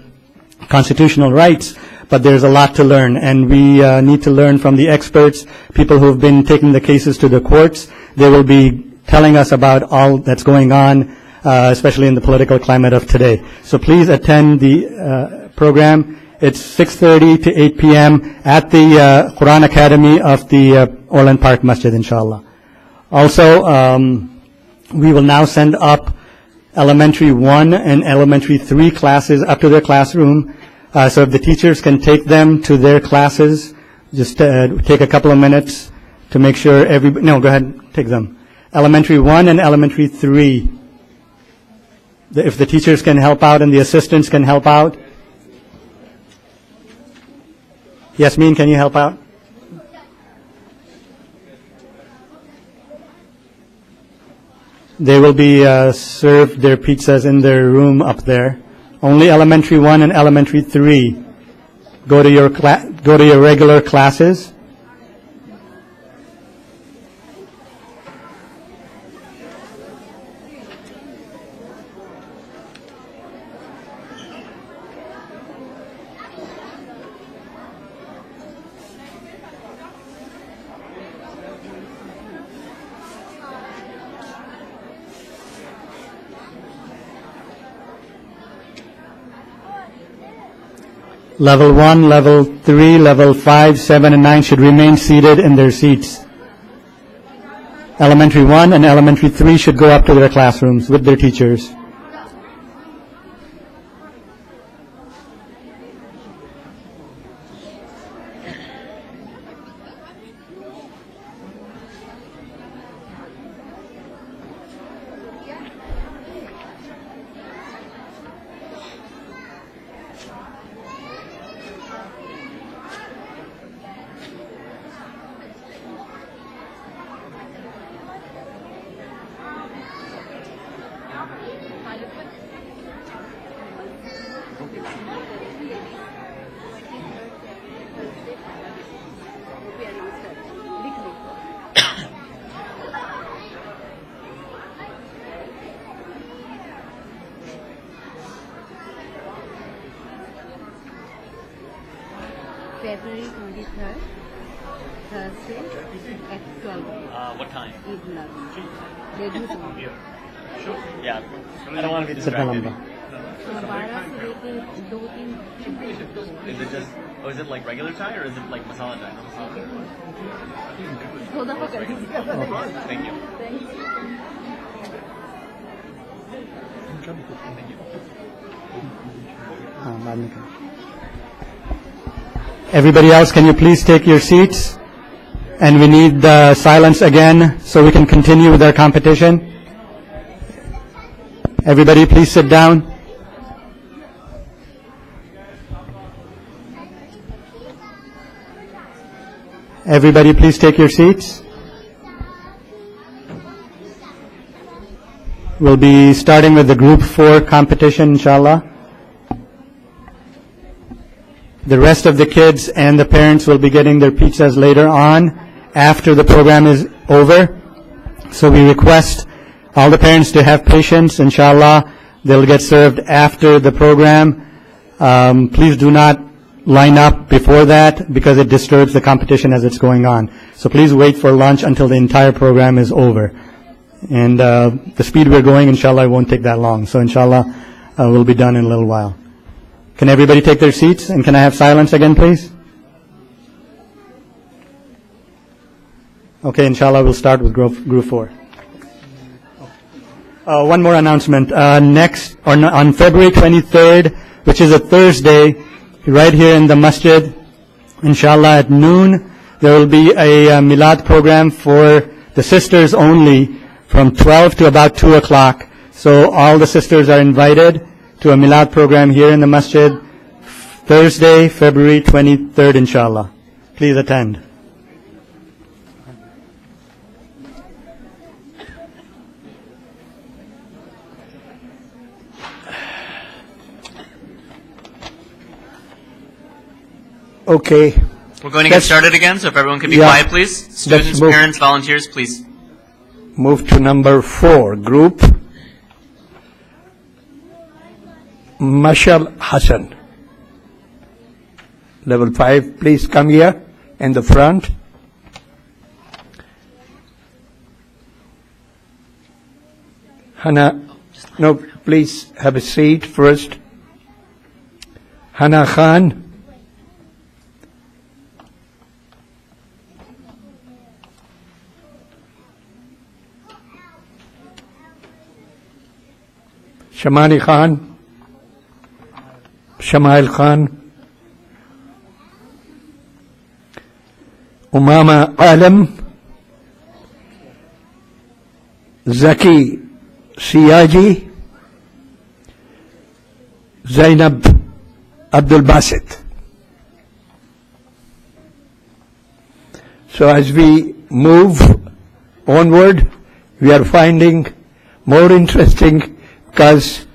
constitutional rights, but there's a lot to learn, and we need to learn from the experts, people who have been taking the cases to the courts. They will be telling us about all that's going on, especially in the political climate of today. So please attend the program. It's 6:30 to 8 p.m. at the Quran Academy of the Orland Park Masjid, inshallah. Also, we will now send up elementary 1 and elementary 3 classes up to their classroom. So if the teachers can take them to their classes, just take a couple of minutes to make sure no, go ahead, take them. Elementary 1 and elementary 3. If the teachers can help out and the assistants can help out. Yasmin, can you help out? They will be served their pizzas in their room up there. Only elementary 1 and elementary 3. Go to your regular classes. Level 1, Level 3, Level 5, 7, and 9 should remain seated in their seats. Elementary 1 and Elementary 3 should go up to their classrooms with their teachers. February 23rd, Thursday at 12. What time? Evening. Ladies only. Sure. Yeah. I don't want to be distracted. 12 से लेके 2-3 Is it just, is it like regular chai or is it like masala chai? No masala chai. दो दफा कर दीजिए. Thank you. Everybody else, can you please take your seats? And we need silence again so we can continue with our competition. Everybody, please sit down. Everybody, please take your seats. We'll be starting with the Group 4 competition, inshallah. The rest of the kids and the parents will be getting their pizzas later on after the program is over. So we request all the parents to have patience, inshallah. They'll get served after the program. Please do not line up before that because it disturbs the competition as it's going on. So please wait for lunch until the entire program is over. And the speed we're going, inshallah, it won't take that long. So inshallah, we'll be done in a little while. Can everybody take their seats? And can I have silence again, please? Okay, inshallah, we'll start with Group 4. One more announcement. On February 23rd, which is a Thursday, right here in the masjid, inshallah at noon, there will be a Milad program for the sisters only from 12 to about 2 o'clock. So all the sisters are invited to a Milad program here in the masjid, Thursday, February 23rd, inshallah. Please attend. Okay. We're going to get started again, so if everyone could be Yeah. quiet, please. Students, move. parents, volunteers, please. Move to number 4, group. Mashal Hassan. Level 5, please come here in the front. Hana, no, please have a seat first. Hana Khan. Shamali Khan, Shamail Khan, Umama Alam, Zaki Siyaji, Zainab Abdul Basit. So as we move onward, we are finding more interesting because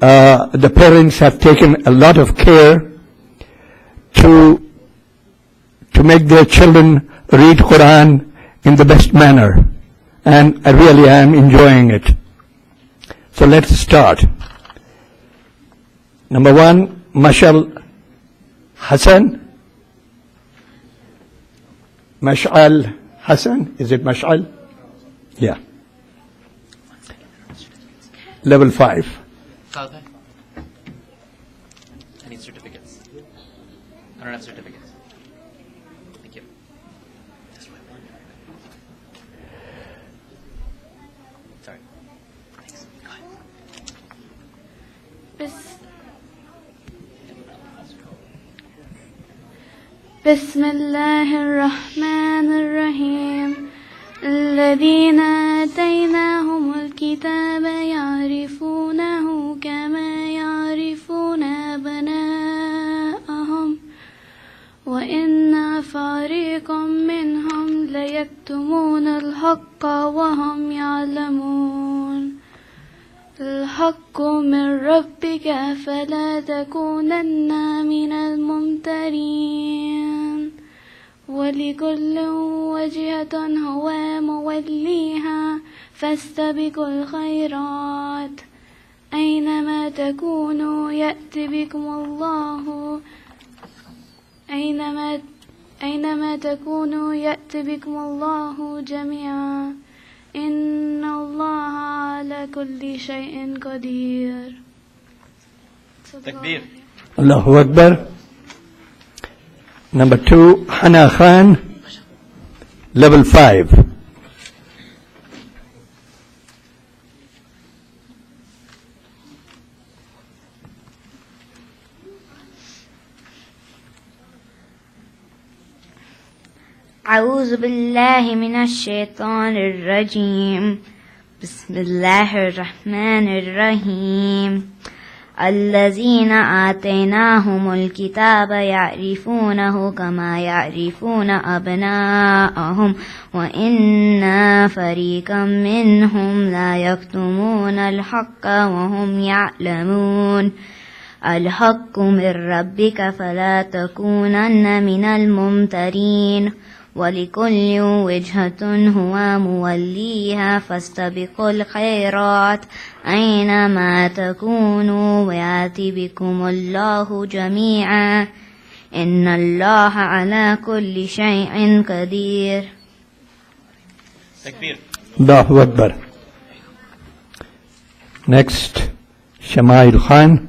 the parents have taken a lot of care to make their children read Quran in the best manner, and I really am enjoying it. So let's start. Number 1, Mashal Hassan. Mashal Hassan, is it Mashal? Yeah. Level 5. I need certificates. I don't have certificates. Thank you. Sorry. Thanks. Go ahead. بسم الله الرحمن الرحيم الذين آتيناهم الكتاب يعرفونه كما يعرفون أبناءهم وإن فريقا منهم ليكتمون الحق وهم يعلمون الحق من ربك فلا تكونن من الممترين ولكل وجهة هو موليها فاستبقوا الخيرات أينما تكونوا يأتي بكم الله أينما تكونوا يأتي بكم الله جميعا إن الله على كل شيء قدير. Takbir. Allahu Akbar. Number 2, Hana Khan, level 5. أعوذ بالله من الشيطان الرجيم بسم الله الرحمن الرحيم الذين آتيناهم الكتاب يعرفونه كما يعرفون أبناءهم وإن فريقا منهم لا يكتمون الحق وهم يعلمون الحق من ربك فلا تكونن من الممترين ولكل وجهة هو موليها فاستبقوا الخيرات أينما تكونوا ويأتي بكم الله جميعا إن الله على كل شيء قدير. Takbir. Allahu Akbar. Next, Shamail Khan.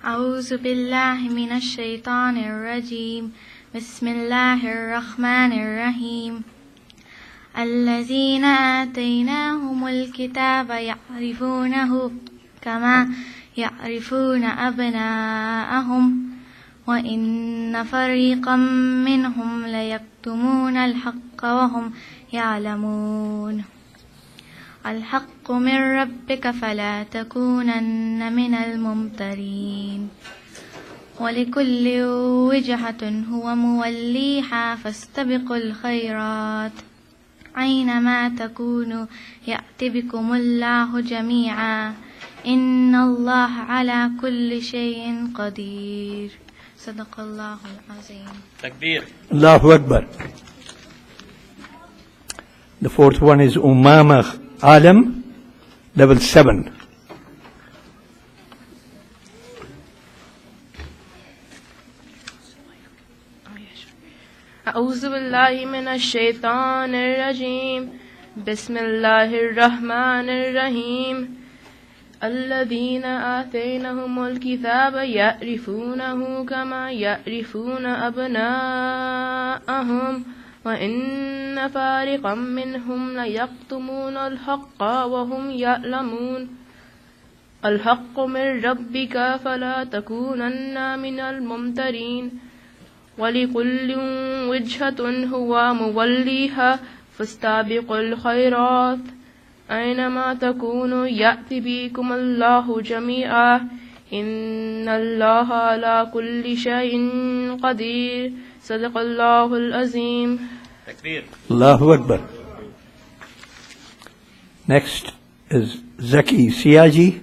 أعوذ أعوذ بالله من الشيطان الرجيم بسم الله الرحمن الرحيم الذين آتيناهم الكتاب يعرفونه كما يعرفون أبناءهم وإن فريقا منهم ليكتمون الحق وهم يعلمون الحق من ربك فلا تكونن من الممترين ولكل وجهة هو موليها فاستبقوا الخيرات أينما تكونوا يأت بكم الله جميعا إن الله على كل شيء قدير صدق الله العظيم. Takbir. Allahu Akbar. The fourth one is Umama Alam, level 7. أعوذ بالله من الشيطان الرجيم بسم الله الرحمن الرحيم الذين آتيناهم الكتاب يعرفونه كما يعرفون أبناءهم وإن فارقا منهم ليكتمون الحق وهم يعلمون الحق من ربك فلا تكونن من الممترين ولكل وجهة هو موليها فاستبقوا الخيرات أينما تكونوا يأتي بكم الله جميعا إن الله على كل شيء قدير صدق الله العظيم. Takbir. Allahu Akbar. Next is Zaki Siaji.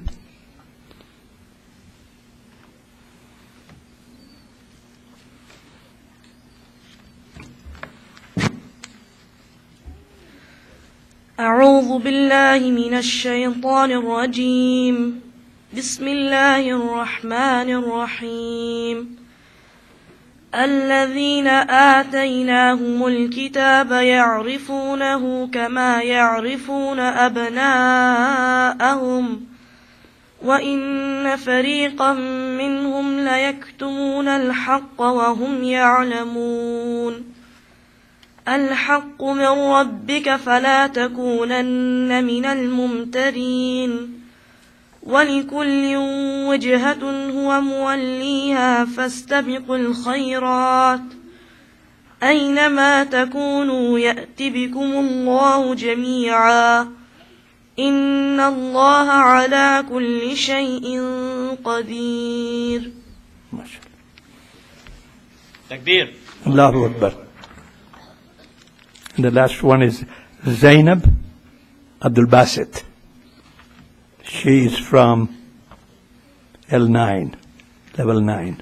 أعوذ بالله من الشيطان الرجيم بسم الله الرحمن الرحيم الذين آتيناهم الكتاب يعرفونه كما يعرفون أبناءهم وإن فريقا منهم ليكتمون الحق وهم يعلمون الحق من ربك فلا تكونن من الممترين ولكل وجهة هو موليها فاستبقوا الخيرات أينما تكونوا يأت بكم الله جميعا إن الله على كل شيء قدير. Takbir. Allahu Akbar. And the last one is Zainab Abdul Basit. She is from L9, level 9.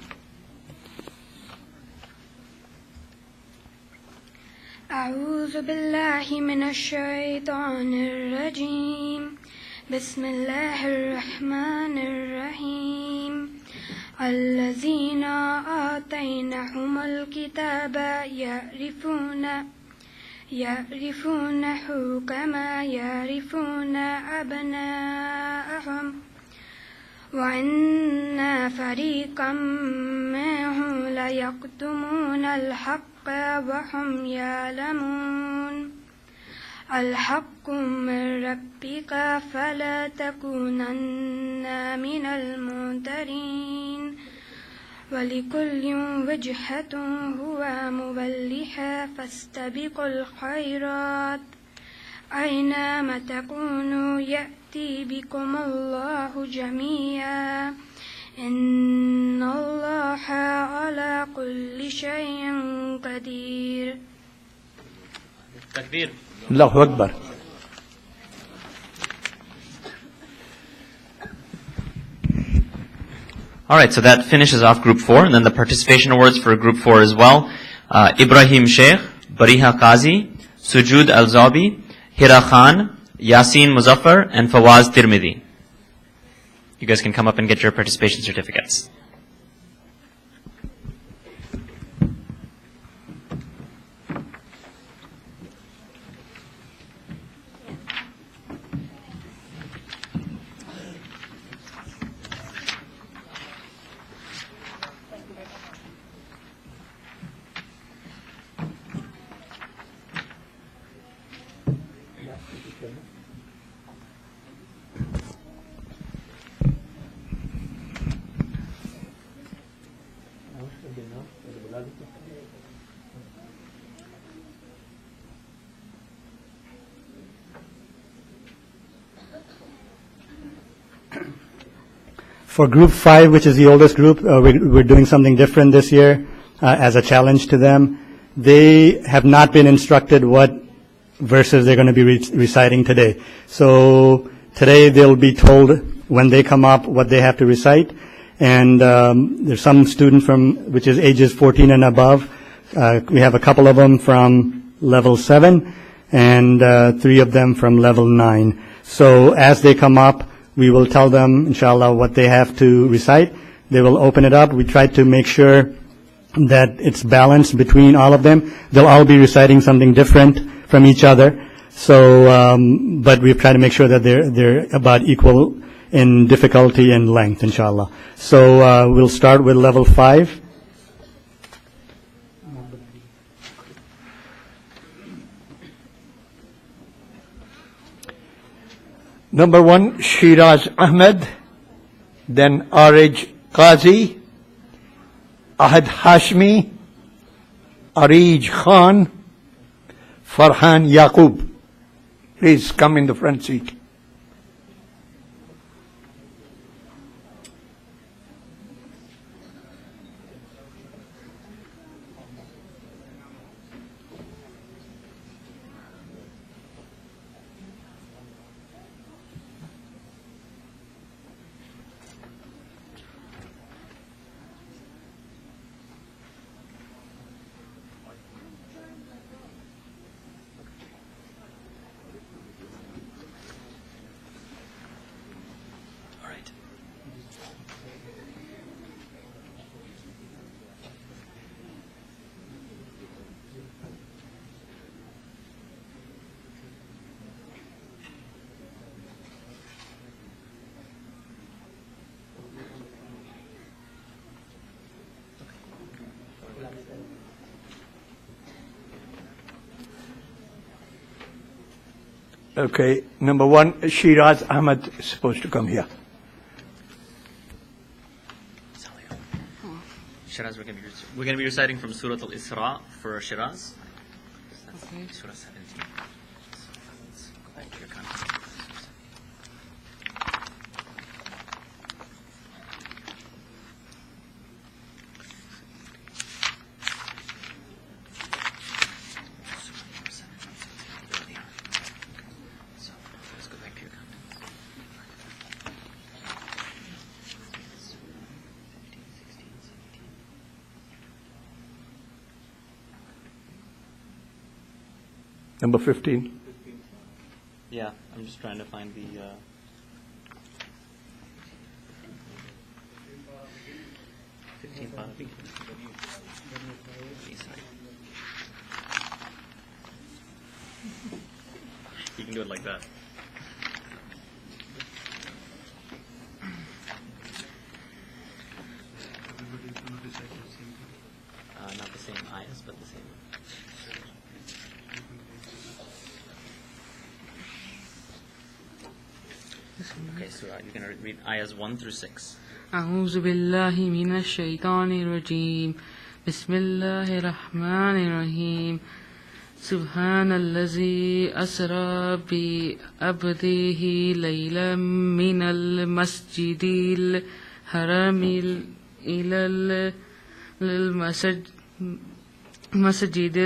أعوذ بالله من الشيطان الرجيم بسم الله الرحمن الرحيم الذين آتيناهم الكتاب يعرفونه كما يعرفون أبناءهم وإن فريقا منهم ليكتمون الحق وهم يعلمون الحق من ربك فلا تكونن من الممترين ولكل وجهة هو موليها فاستبقوا الخيرات أينما تكونوا يأتي بكم الله جميعا إن الله على كل شيء قدير. Takbir. Allahu Akbar. All right, so that finishes off Group 4, and then the participation awards for Group 4 as well. Ibrahim Sheikh, Bariha Qazi, Sujud Al-Zabi, Hira Khan, Yasin Muzaffar, and Fawaz Tirmidhi. You guys can come up and get your participation certificates. For group 5, which is the oldest group, we're doing something different this year as a challenge to them. They have not been instructed what verses they're going to be reciting today. So today they'll be told when they come up what they have to recite. And there's some student which is ages 14 and above. We have a couple of them from level 7 and 3 of them from level 9. So as they come up, we will tell them, inshallah, what they have to recite. They will open it up. We try to make sure that it's balanced between all of them. They'll all be reciting something different from each other. So, but we've tried to make sure that they're about equal in difficulty and length, inshallah. So we'll start with level 5. Number 1, Shiraz Ahmed, then Arij Qazi, Ahad Hashmi, Arij Khan, Farhan Yaqub. Please come in the front seat. Okay, number 1, Shiraz Ahmed is supposed to come here. Shiraz, we're going to be reciting from Surah Al-Isra for Shiraz. Okay. Surah 17. Let's go back to your content. Number 15. Yeah, I'm just trying to find the... 15 Arabic. Sorry. You can do it like that. Not the same ayahs, but the same. Okay, so you're going to read ayahs 1 through 6. أعوذ بالله من الشيطان الرجيم بسم الله الرحمن الرحيم سبحان الذي أسرى بعبده ليلا من المسجد الحرام إلى المسجد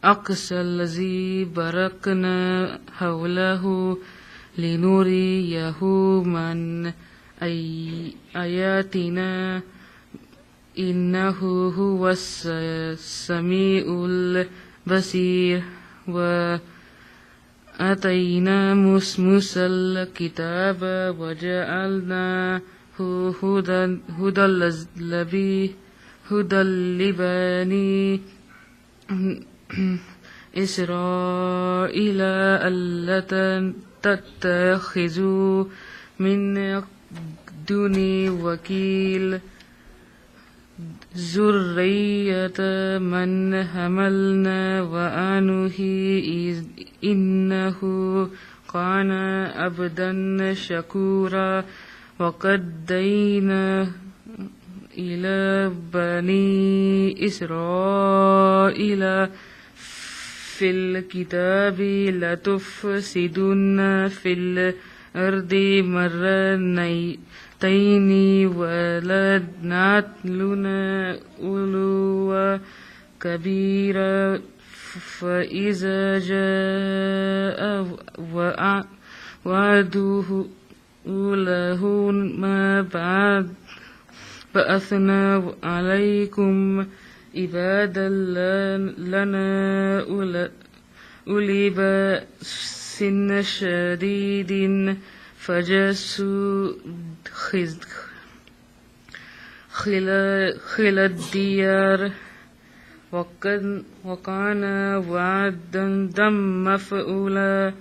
الأقصى الذي باركنا حوله لنريه من آياتنا إنه هو السميع البصير وآتينا موسى الكتاب وجعلناه هدى لبني إسرائيل ألا تتخذوا من دوني وكيل ذرية من حملنا وأنه إنه كان عبدا شكورا وقدينا إلى بني إسرائيل في الكتاب لتفسدن في الأرض مرتين ولتعلن علوا كبيرا فإذا جاء وعده لهما بعثنا عليكم عبادا لنا أولي بأس شديد فجاسوا خلال الديار وكان وعدا مفعولا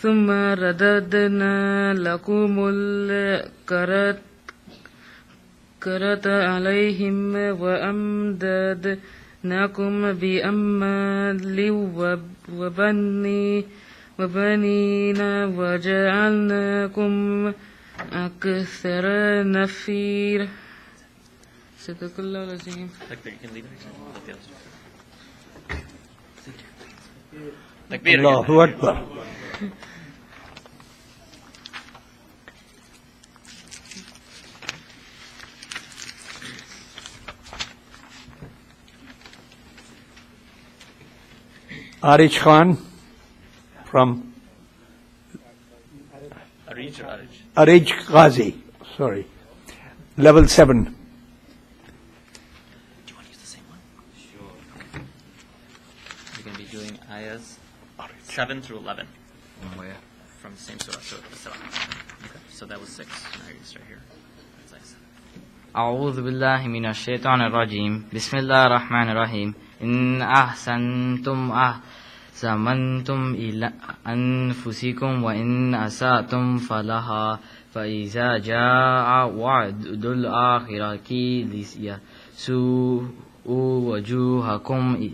ثم رددنا لكم الكرة عليهم وأمددناكم بأموال وبنين وجعلناكم أكثر نفيرا. صدق الله العظيم. Allahu Akbar. Arij Khan from Arij Ghazi, sorry, level 7. Do you want to use the same one? Sure. Okay. You're going to be doing ayahs 7 through 11. Where? From the same surah. Okay. So that was 6. Now you're going to start here. That's ayah 7. أعوذ بالله من الشيطان الرجيم بسم الله الرحمن الرحيم إن أحسنتم أحسنتم إلى أنفسكم وإن أسأتم فلها فإذا جاء وعد الآخرة ليسوءوا وجوهكم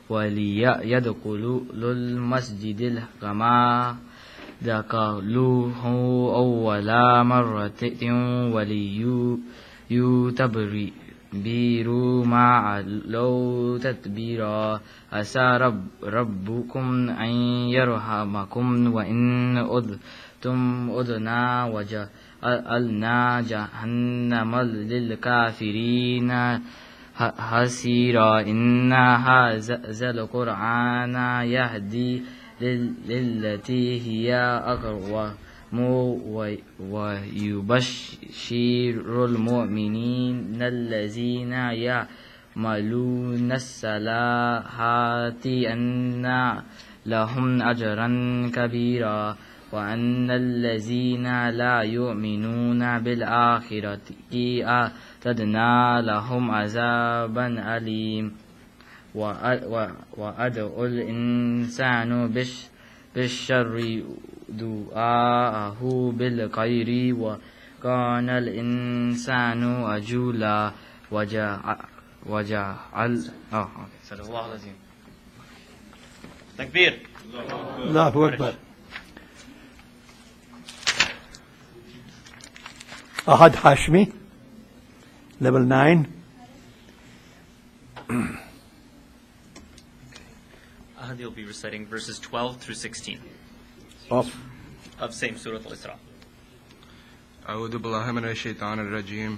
وليدخلوا المسجد كما دخلوه أول مرة وليتبروا ما علوا تتبيرا عسى ربكم أن يرحمكم وإن أذتم أذنا وجعلنا جهنم للكافرين حسيرا إن هذا القرآن يهدي للتي هي أقوم ويبشر المؤمنين الذين يعملون الصالحات أن لهم أجرا كبيرا وأن الذين لا يؤمنون بالآخرة أعتدنا لهم عذابا أليم وأدعو الإنسان بالشر دعاءه بالخير وكان الإنسان عجولا وجعل صدق الله العظيم. تكبير. Allahu Akbar. Ahad Hashmi, level 9. Ahadi will be reciting verses 12 through 16 Of same Surah Al-Isra. أعوذ بالله من الشيطان الرجيم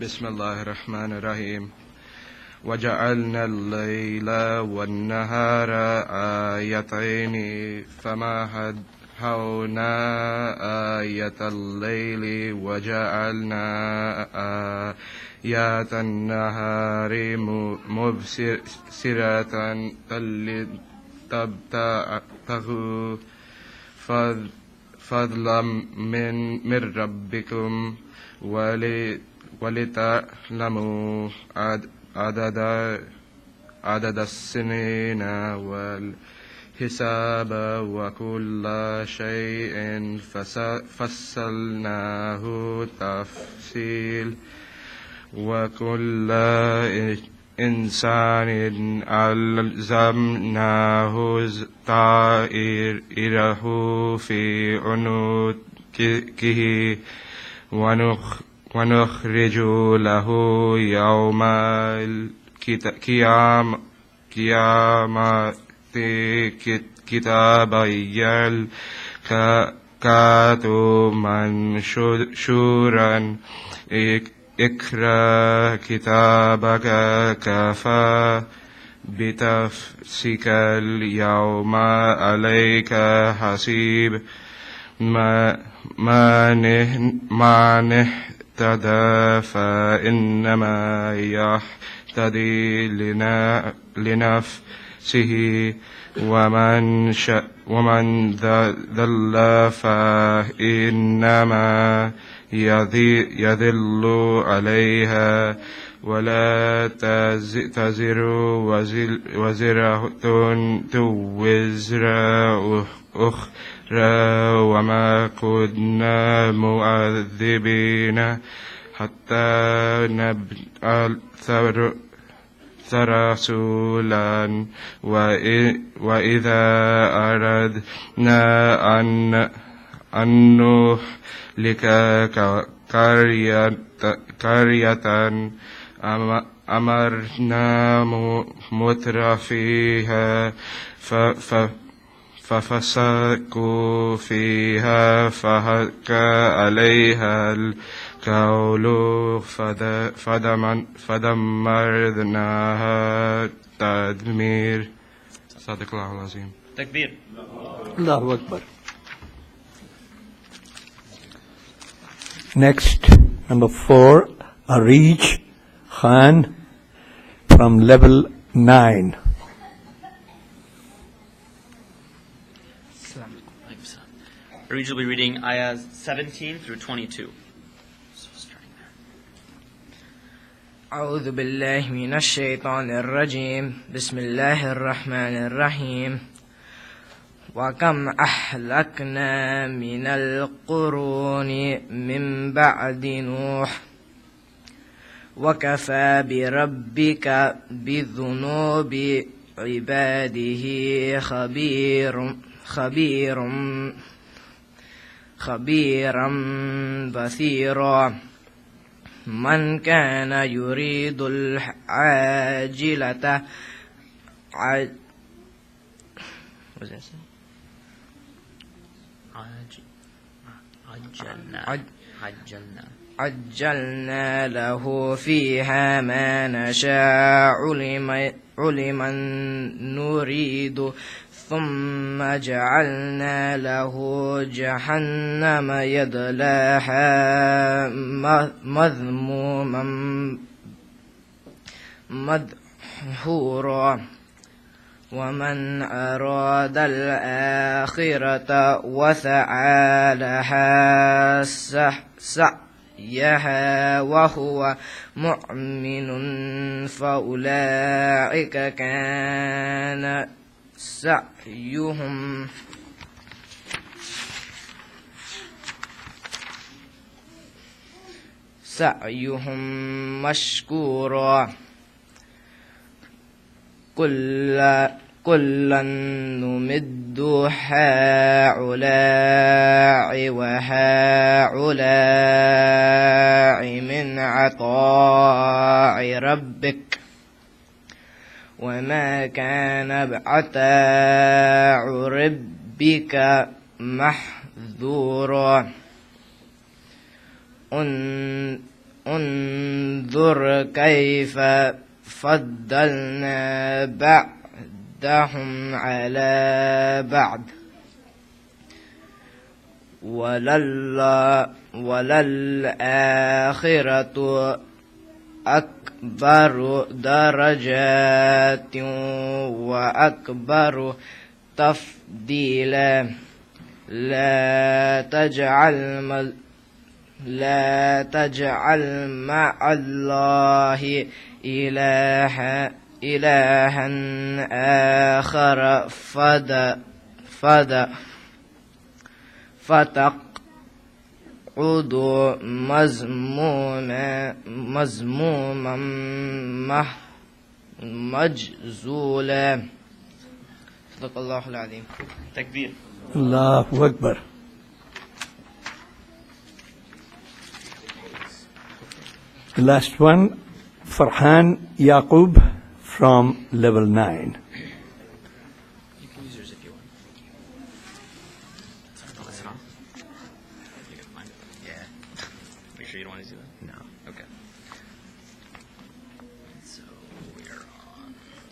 بسم الله الرحمن الرحيم وجعلنا الليل والنهار آيتين فمحونا آية الليل وجعلنا آية النهار مبصرة لتبتغوا فضلا من ربكم ولتعلموا عدد السنين والحساب وكل شيء فصلناه تفصيل وكل إنسان ألزمناه طائره في عنقه ونخرج له يوم القيامة كتابا يلقاه منشورا اقرأ كتابك كفى بنفسك اليوم عليك حسيب من اهتدى فإنما يهتدي لنفسه ومن ضل فإنما يضل عليها ولا تزر وزرة وزر أخرى وما كنا مؤذبين حتى نبعث رسولا وإذا أردنا أن نهلك قرية أمرنا متر فيها ففسقوا فيها فحق عليها القول فدمرناها تدمير. صدق الله العظيم. Takbir. Allahu Akbar. Next, number 4, Arij Khan from level 9. Arij will be reading ayahs 17 through 22. أعوذ بالله من الشيطان الرجيم بسم الله الرحمن الرحيم وكم أهلكنا من القرون من بعد نوح وكفى بربك بذنوب عباده خبيرا بصيرا من كان يريد العاجلة عجلنا له فيها ما نشاء لمن نريد ثم جعلنا له جهنم يدلاها مذموما مدحورا ومن أراد الآخرة وسعى لها سعيها وهو مؤمن فأولئك كان سعيهم مشكورا كلا نمد هؤلاء وهؤلاء من عطاء ربك وما كان عطاء ربك محظورا انظر كيف فضلنا بعدهم على بعد وللآخرة أكبر درجات وأكبر تفضيلا لا تجعل مع الله إلها آخر فتقعد مذموما مجزولا. صدق الله العظيم. Takbir. Allahu Akbar. The last one, Farhan Yaqub from level 9. You can use yours if you want. Listen off. You can find it. Yeah. Make sure you don't want to do that? No. Okay. So we are on 15.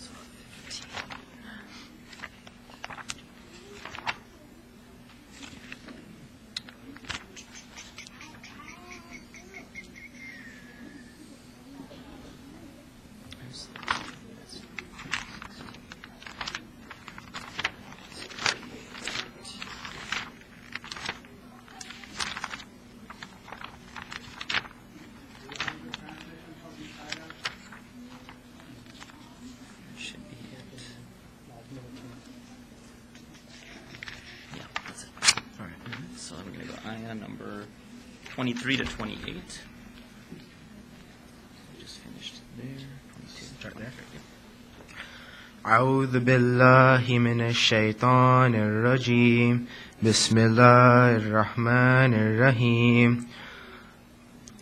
Should be it. Yeah, that's it. All right. So I'm going to go AIA number 23 to 28. We just finished there. 22. Start there. أعوذ بالله من الشيطان الرجيم بسم الله الرحمن الرحيم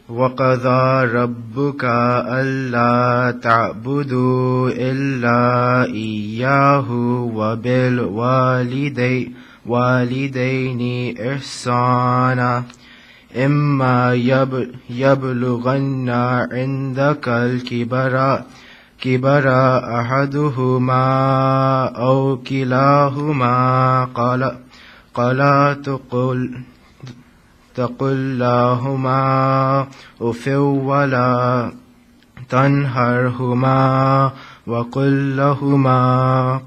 وقضى ربك ألا تعبدوا إلا إياه وبالوالدين إحسانا إما يبلغن عندك كبر أحدهما أو كلاهما قال تقل لهما أف ولا تنهرهما وقل لهما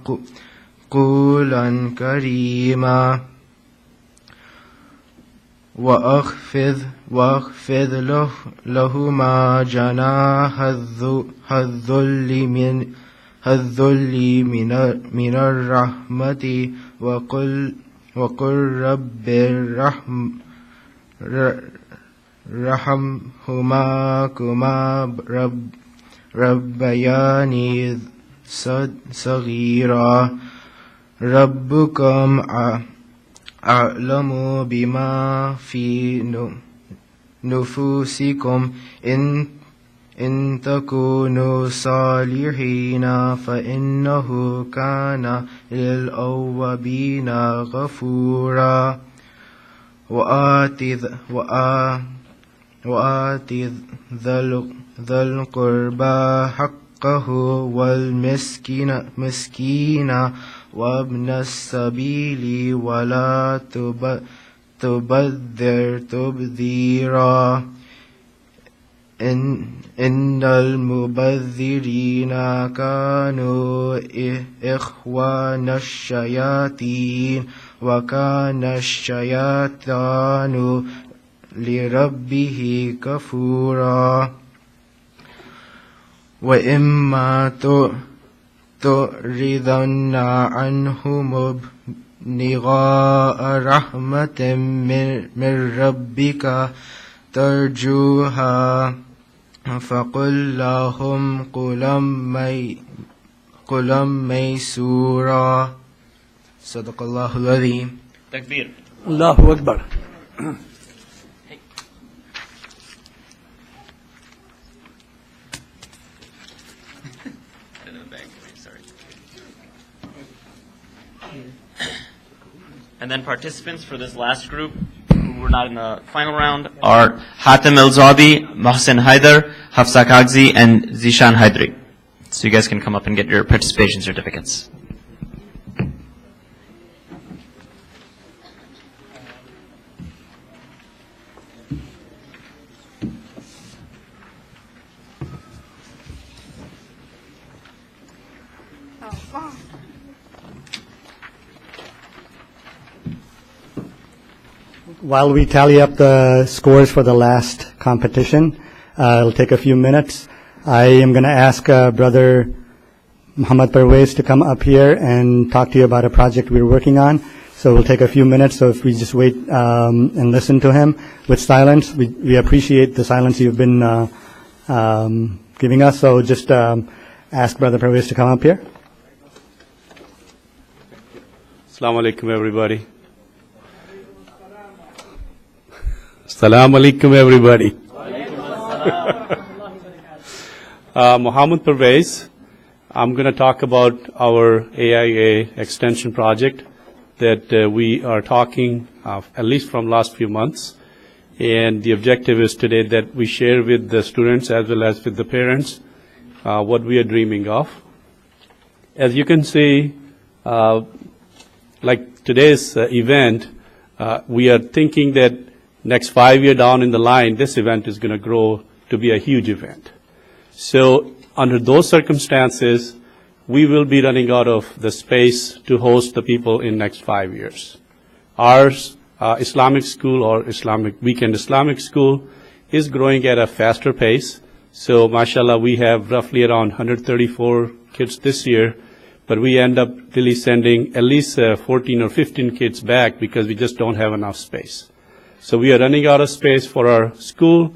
قولا كريما واخفض لهما جناح الذل من الرحمة وقل رب رحمهما كما ربياني صغيرا ربكم أعلم بما في نفوسكم إن تكونوا صالحين فإنه كان للأوابين غفورا وآت ذا القربى حقه والمسكين وابن السبيل ولا تبذر تبذيرا إن المبذرين كانوا إخوان الشياطين وكان الشيطان لربه كفورا وإما تعرضن عنهم ابتغاء رحمة من ربك ترجوها فقل لهم قولا ميسورا صدق الله العظيم. Takbir. Allahu Akbar. And then participants for this last group who were not in the final round are Hatem El-Zabi, Mohsen Haidar, Hafsa Kagzi, and Zishan Haidri. So you guys can come up and get your participation certificates. While we tally up the scores for the last competition, it'll take a few minutes. I am going to ask Brother Muhammad Parvez to come up here and talk to you about a project we're working on. So we'll take a few minutes. So if we just wait and listen to him with silence, we appreciate the silence you've been giving us. So just ask Brother Parvez to come up here. Assalamu alaikum, everybody. Assalamu alaikum, everybody. Mohammed Pervez. I'm going to talk about our AIA extension project that we are talking at least from last few months. And the objective is today that we share with the students as well as with the parents what we are dreaming of. As you can see, like today's event, we are thinking that next 5 years down in the line, this event is going to grow to be a huge event. So under those circumstances, we will be running out of the space to host the people in next 5 years. Ours, Islamic school or weekend Islamic school is growing at a faster pace. So mashallah, we have roughly around 134 kids this year, but we end up really sending at least 14 or 15 kids back because we just don't have enough space. So we are running out of space for our school.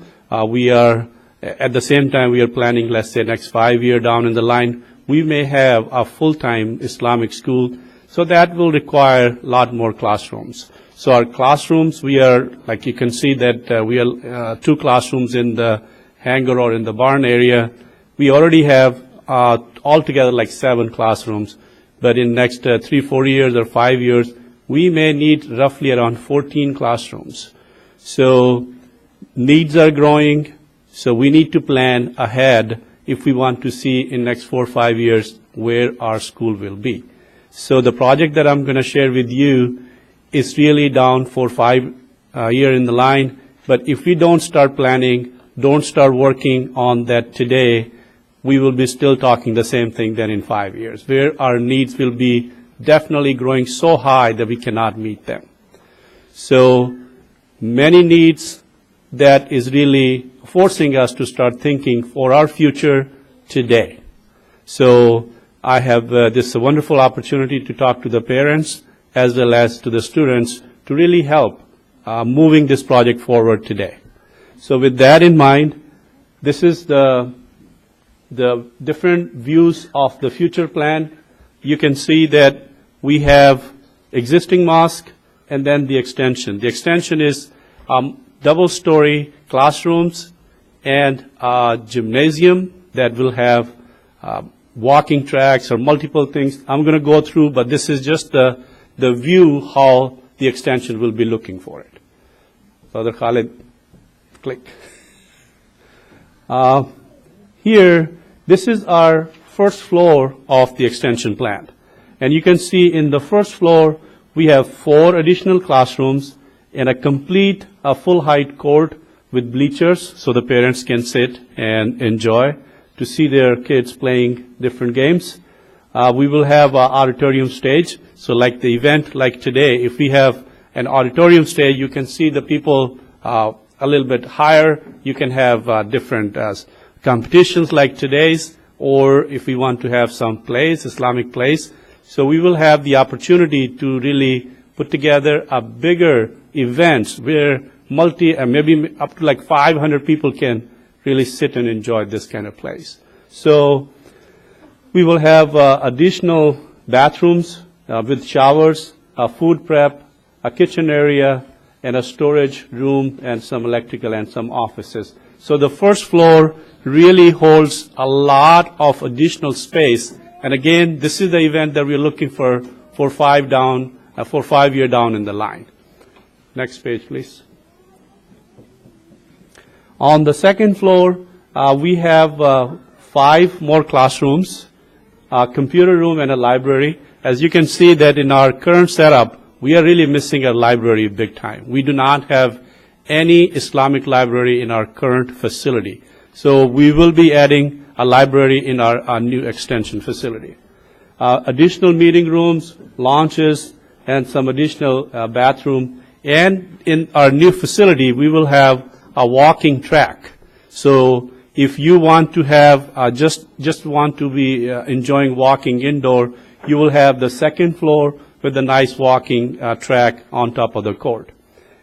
We are, at the same time, we are planning, let's say, next 5 years down in the line, we may have a full-time Islamic school. So that will require a lot more classrooms. So our classrooms, we are, like you can see that we are 2 classrooms in the hangar or in the barn area. We already have altogether like 7 classrooms. But in next 3-4 years or 5 years, we may need roughly around 14 classrooms. So needs are growing. So we need to plan ahead if we want to see in next 4 or 5 years where our school will be. So the project that I'm going to share with you is really down 4 or 5 years in the line. But if we don't start planning, don't start working on that today, we will be still talking the same thing then in 5 years, where our needs will be definitely growing so high that we cannot meet them. So many needs that is really forcing us to start thinking for our future today. So I have this wonderful opportunity to talk to the parents as well as to the students to really help moving this project forward today. So with that in mind, this is the different views of the future plan. You can see that we have existing mosque and then the extension. The extension is double-story classrooms and a gymnasium that will have walking tracks or multiple things. I'm going to go through, but this is just the view how the extension will be looking for it. Brother Khalid, click. Here, this is our first floor of the extension plan. And you can see in the first floor, we have 4 additional classrooms and a complete full-height court with bleachers so the parents can sit and enjoy to see their kids playing different games. We will have an auditorium stage. So like the event like today, if we have an auditorium stage, you can see the people a little bit higher. You can have different competitions like today's, or if we want to have some plays, Islamic plays. So we will have the opportunity to really put together a bigger events where maybe up to like 500 people can really sit and enjoy this kind of place. So we will have additional bathrooms with showers, a food prep, a kitchen area, and a storage room, and some electrical and some offices. So the first floor really holds a lot of additional space. And again, this is the event that we're looking for 5 years down in the line. Next page, please. On the second floor, we have 5 more classrooms, a computer room, and a library. As you can see that in our current setup, we are really missing a library big time. We do not have any Islamic library in our current facility. So we will be adding a library in our new extension facility. Additional meeting rooms, lounges, and some additional bathroom. And in our new facility, we will have a walking track. So if you want to have, just want to be enjoying walking indoor, you will have the second floor with a nice walking track on top of the court.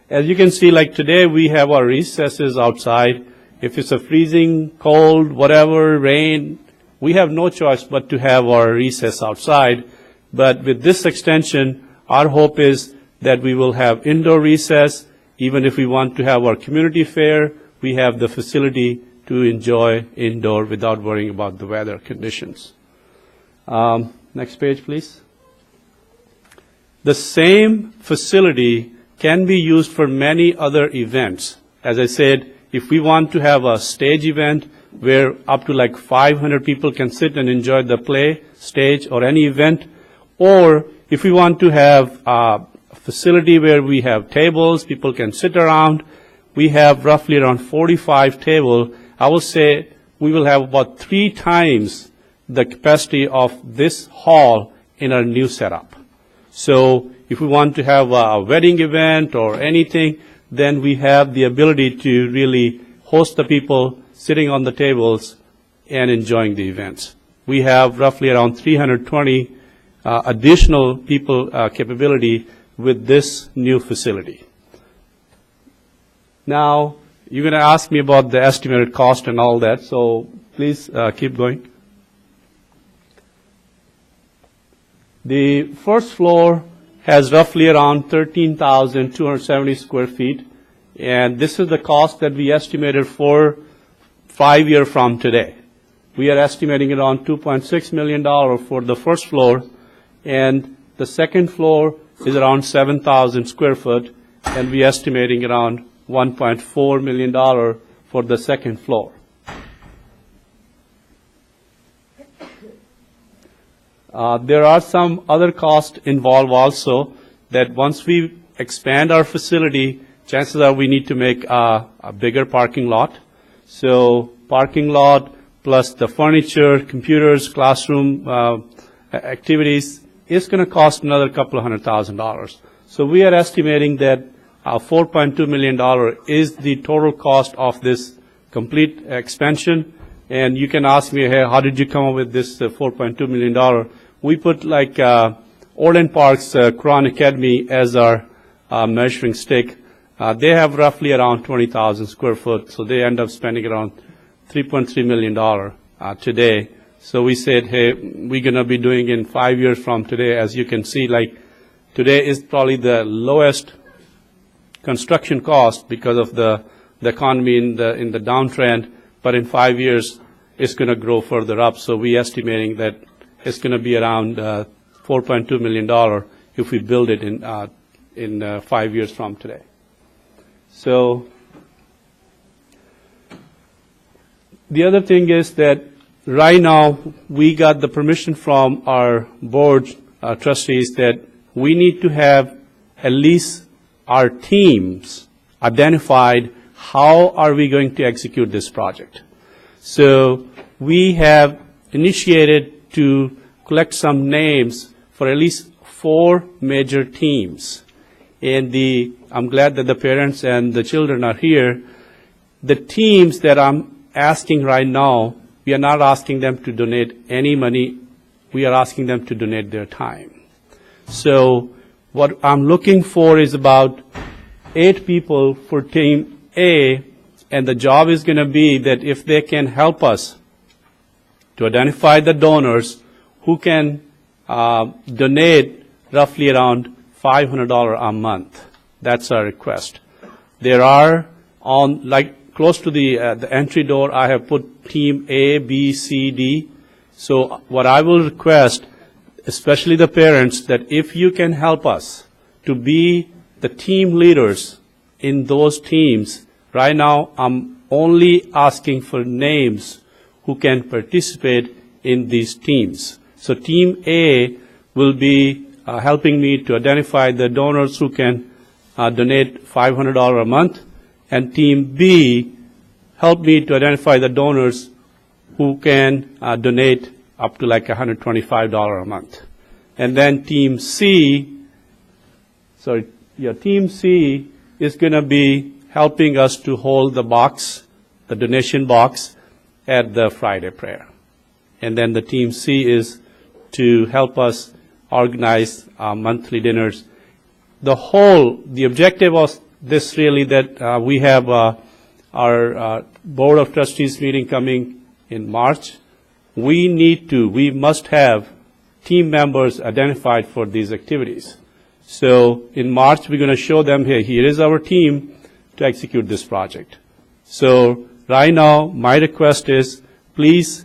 As you can see, like today, we have our recesses outside. If it's a freezing cold, whatever, rain, we have no choice but to have our recess outside. But with this extension, our hope is that we will have indoor recess. Even if we want to have our community fair, we have the facility to enjoy indoor without worrying about the weather conditions. Next page, please. The same facility can be used for many other events. As I said, if we want to have a stage event where up to like 500 people can sit and enjoy the play, stage, or any event, or if we want to have a facility where we have tables, people can sit around, we have roughly around 45 tables. I will say we will have about 3 times the capacity of this hall in our new setup. So if we want to have a wedding event or anything, then we have the ability to really host the people sitting on the tables and enjoying the events. We have roughly around 320 additional people capability with this new facility. Now, you're going to ask me about the estimated cost and all that, so please keep going. The first floor has roughly around 13,270 square feet, and this is the cost that we estimated for 5 years from today. We are estimating around $2.6 million for the first floor, and the second floor is around 7,000 square foot, and we are estimating around $1.4 million for the second floor. There are some other costs involved also, that once we expand our facility, chances are we need to make a bigger parking lot. So parking lot plus the furniture, computers, classroom activities is going to cost another couple of $100,000. So we are estimating that $4.2 million is the total cost of this complete expansion. And you can ask me, hey, how did you come up with this $4.2 million? We put like Orland Park's Quran Academy as our measuring stick. They have roughly around 20,000 square foot, so they end up spending around $3.3 million today. So we said, hey, we're going to be doing in 5 years from today. As you can see, like today is probably the lowest construction cost because of the economy in the downtrend, but in 5 years it's going to grow further up. So we're estimating that it's going to be around $4.2 million if we build it in 5 years from today. So the other thing is that right now we got the permission from our board trustees that we need to have at least our teams identified how are we going to execute this project. So we have initiated to collect some names for at least 4 major teams. And I'm glad that the parents and the children are here. The teams that I'm asking right now, we are not asking them to donate any money. We are asking them to donate their time. So what I'm looking for is about 8 people for team A, and the job is going to be that if they can help us to identify the donors who can donate roughly around $500 a month. That's our request. There are on like close to the entry door, I have put team A, B, C, D. So what I will request, especially the parents, that if you can help us to be the team leaders in those teams. Right now, I'm only asking for names who can participate in these teams. So team A will be helping me to identify the donors who can donate $500 a month, and team B help me to identify the donors who can donate up to like $125 a month. And then team C, team C is going to be helping us to hold the box, the donation box, at the Friday prayer. And then the team C is to help us organize monthly dinners. The objective of this really that we have our Board of Trustees meeting coming in March. We must have team members identified for these activities. So in March, we're going to show them, hey, here is our team to execute this project. So right now, my request is, please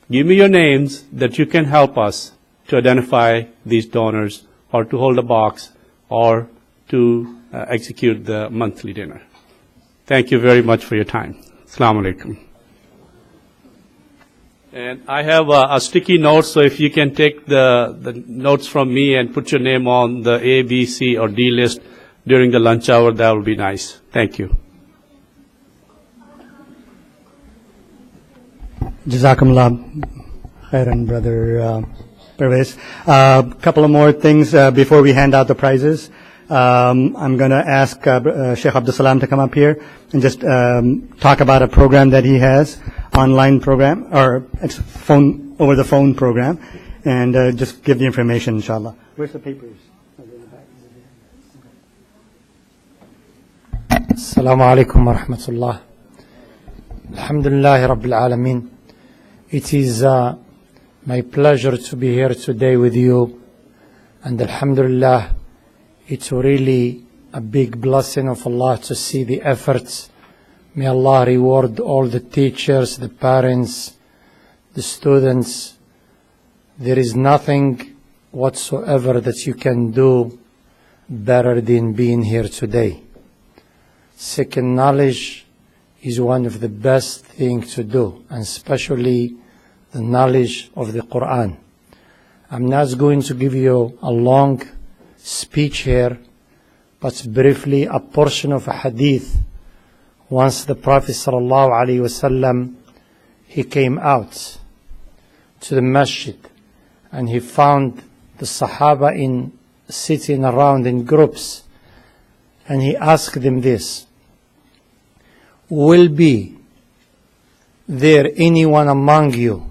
give me your names that you can help us to identify these donors or to hold a box or to execute the monthly dinner. Thank you very much for your time. Assalamu alaikum. And I have a sticky note, so if you can take the notes from me and put your name on the A, B, C, or D list during the lunch hour, that would be nice. Thank you. Jazakumullah khairan, Brother Pervez. A couple of more things before we hand out the prizes. I'm going to ask Sheikh Abdul Salam to come up here and just talk about a program that he has, online program, or it's phone, over the phone program, and just give the information, inshallah. Where's the papers? Assalamu alaikum wa rahmatullah. Alhamdulillah Rabbil Alameen. It is my pleasure to be here today with you, and Alhamdulillah, it's really a big blessing of Allah to see the efforts. May Allah reward all the teachers, the parents, the students. There is nothing whatsoever that you can do better than being here today. Seeking knowledge is one of the best things to do, and especially the knowledge of the Quran. I'm not going to give you a long speech here, but briefly a portion of a hadith. Once the Prophet ﷺ, he came out to the masjid and he found the Sahaba sitting around in groups, and he asked them this: will be there anyone among you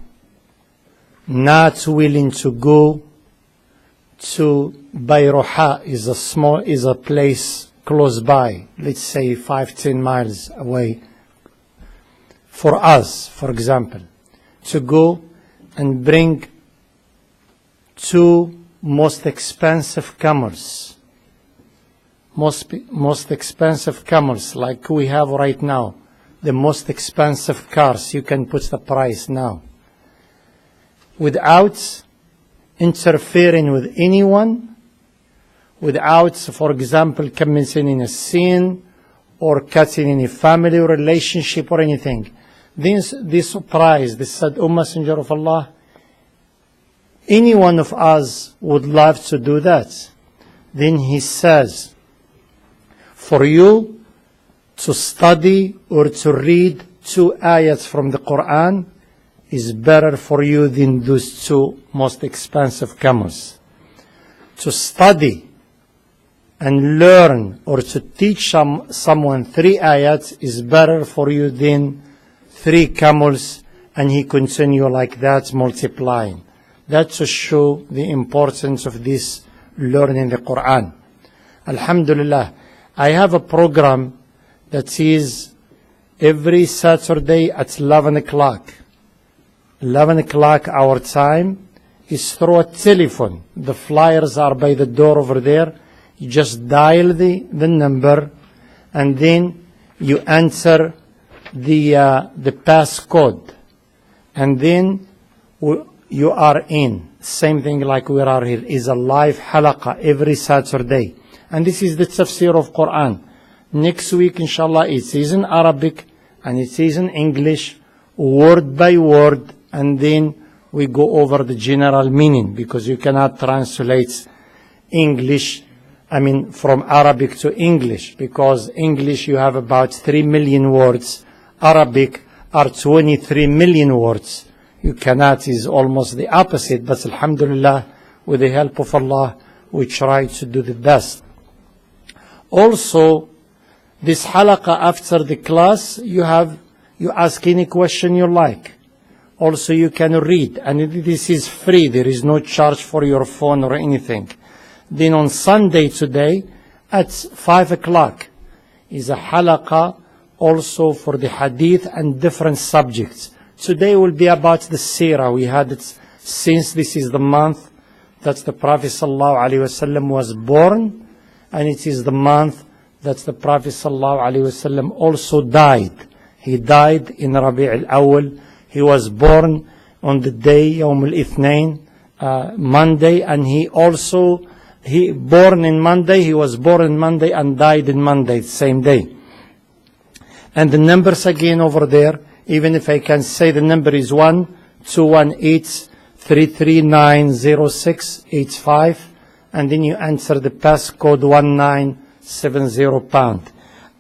not willing to go to Bayruha, is a place close by, let's say 5-10 miles away, for us, for example, to go and bring 2 most expensive camels, most expensive camels like we have right now, the most expensive cars, you can put the price now, without interfering with anyone, without, for example, commencing in a sin or cutting any family relationship or anything. This prize, this said, O Messenger of Allah, any one of us would love to do that. Then he says, for you to study or to read 2 ayats from the Quran is better for you than those 2 most expensive camels. To study and learn or to teach someone 3 ayats is better for you than 3 camels, and he continue like that, multiplying. That to show the importance of this learning the Quran. Alhamdulillah, I have a program that is every Saturday at 11 o'clock. 11 o'clock our time is through a telephone. The flyers are by the door over there. You just dial the number, and then you enter the passcode, and then you are in. Same thing like we are here. Is a live halaqah every Saturday, and this is the tafsir of Quran. Next week, inshallah, it is in Arabic and it is in English, word by word, and then we go over the general meaning, because you cannot translate English, from Arabic to English, because English you have about 3 million words, Arabic are 23 million words. You cannot, is almost the opposite, but alhamdulillah, with the help of Allah, we try to do the best. Also, this halaqah after the class, you ask any question you like. Also, you can read, and this is free. There is no charge for your phone or anything. Then on Sunday today, at 5 o'clock, is a halaqah also for the hadith and different subjects. Today will be about the seerah. We had it since this is the month that the Prophet ﷺ was born, and it is the month that the Prophet ﷺ also died. He died in Rabi' al-Awwal. He was born on the day, Yawm al-Ithnain, Monday, and he was born in Monday and died in Monday, the same day. And the numbers again over there, even if I can say the number is 1-218-339-0685, and then you answer the passcode 1970 pound.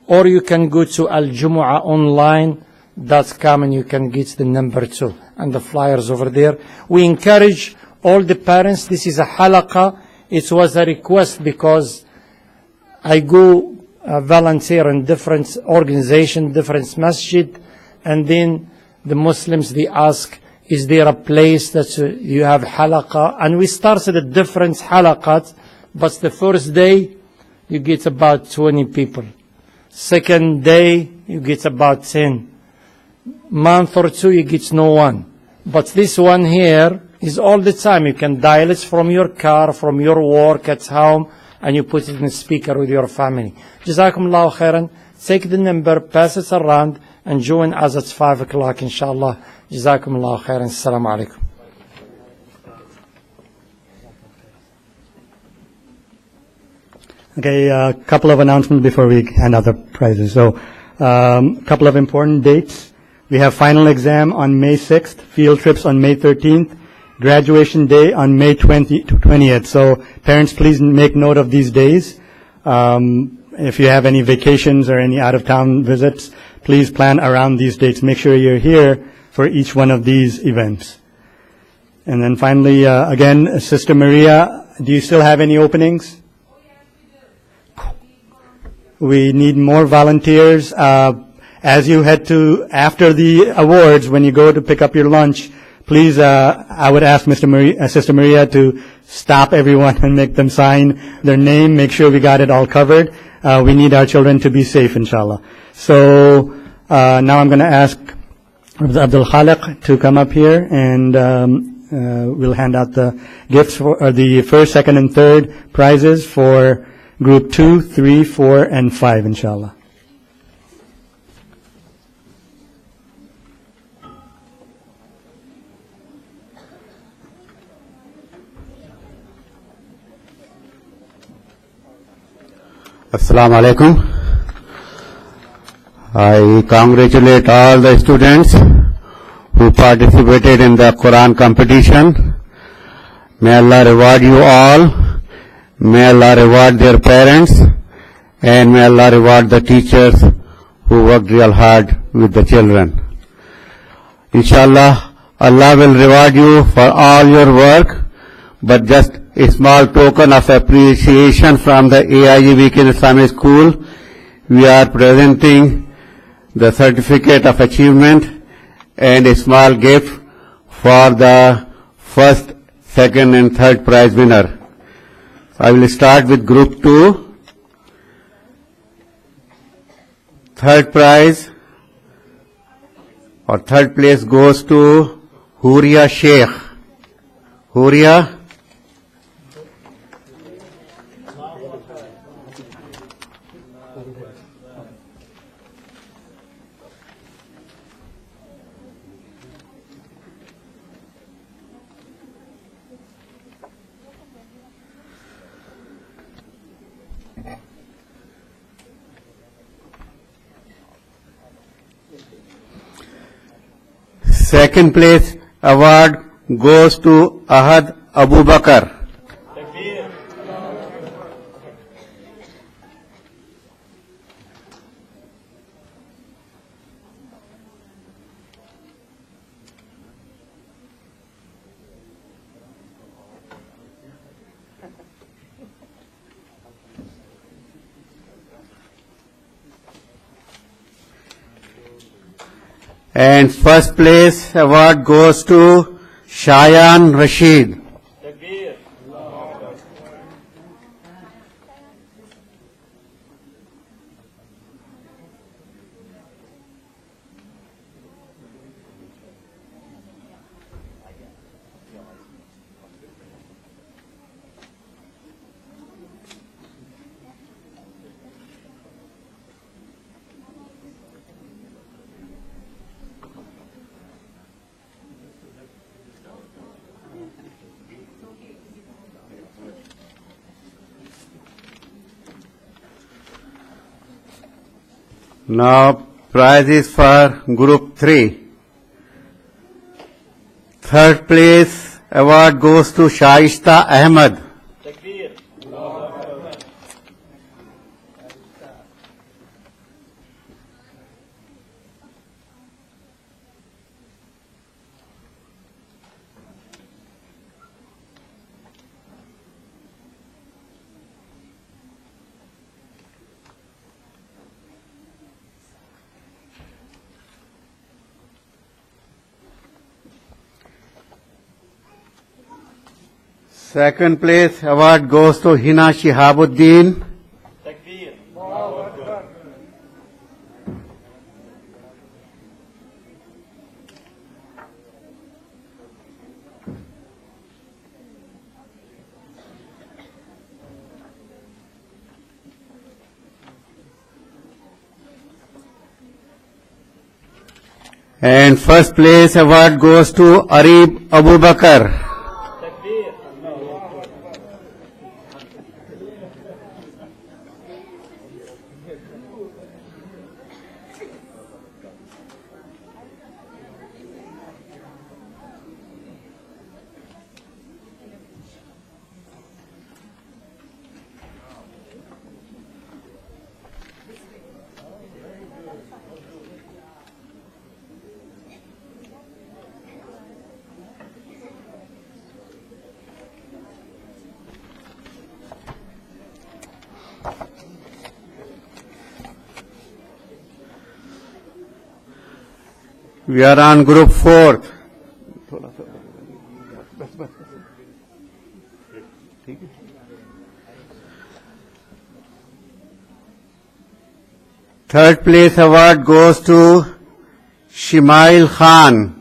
Or you can go to aljumuaonline.com and you can get the number too, and the flyers over there. We encourage all the parents. This is a halaqah. It was a request because I go volunteer in different organizations, different masjid, and then the Muslims, they ask, is there a place that you have halaqah? And we started a different halaqat, but the first day you get about 20 people. Second day you get about 10. Month or two you get no one. But this one here is all the time. You can dial it from your car, from your work at home, and you put it in the speaker with your family. Jazakumullahu khairan. Take the number, pass it around, and join us at 5 o'clock, inshallah. Jazakumullahu khairan. Assalamu alaikum. Okay, a couple of announcements before we hand out the prizes. So, a couple of important dates. We have final exam on May 6th, field trips on May 13th, graduation day on May 20th. So, parents, please make note of these days. If you have any vacations or any out-of-town visits, please plan around these dates. Make sure you're here for each one of these events. And then finally, again, Sister Maria, do you still have any openings? We need more volunteers. As you head to, after the awards, when you go to pick up your lunch, please, I would ask Sister Maria to stop everyone and make them sign their name, make sure we got it all covered. We need our children to be safe, inshallah. So, now I'm going to ask Abdul Khaliq to come up here, and we'll hand out the gifts for the first, second, and third prizes for Group 2, 3, 4, and 5, inshallah. Assalamu alaikum. I congratulate all the students who participated in the Quran competition. May Allah reward you all. May Allah reward their parents, and may Allah reward the teachers who worked real hard with the children. Inshallah, Allah will reward you for all your work, but just a small token of appreciation from the AIA Weekend Islamic School. We are presenting the certificate of achievement and a small gift for the first, second, and third prize winner. I will start with Group 2. Third prize or third place goes to Huria Sheikh. Huria. Second place award goes to Ahad Abu Bakr. And first place award goes to Shayan Rashid. Now, prizes for Group 3. Third place award goes to Shaista Ahmed. Second place award goes to Hina Shihabuddin. And first place award goes to Arib Abu Bakar. We are on Group 4. Third place award goes to Shimail Khan.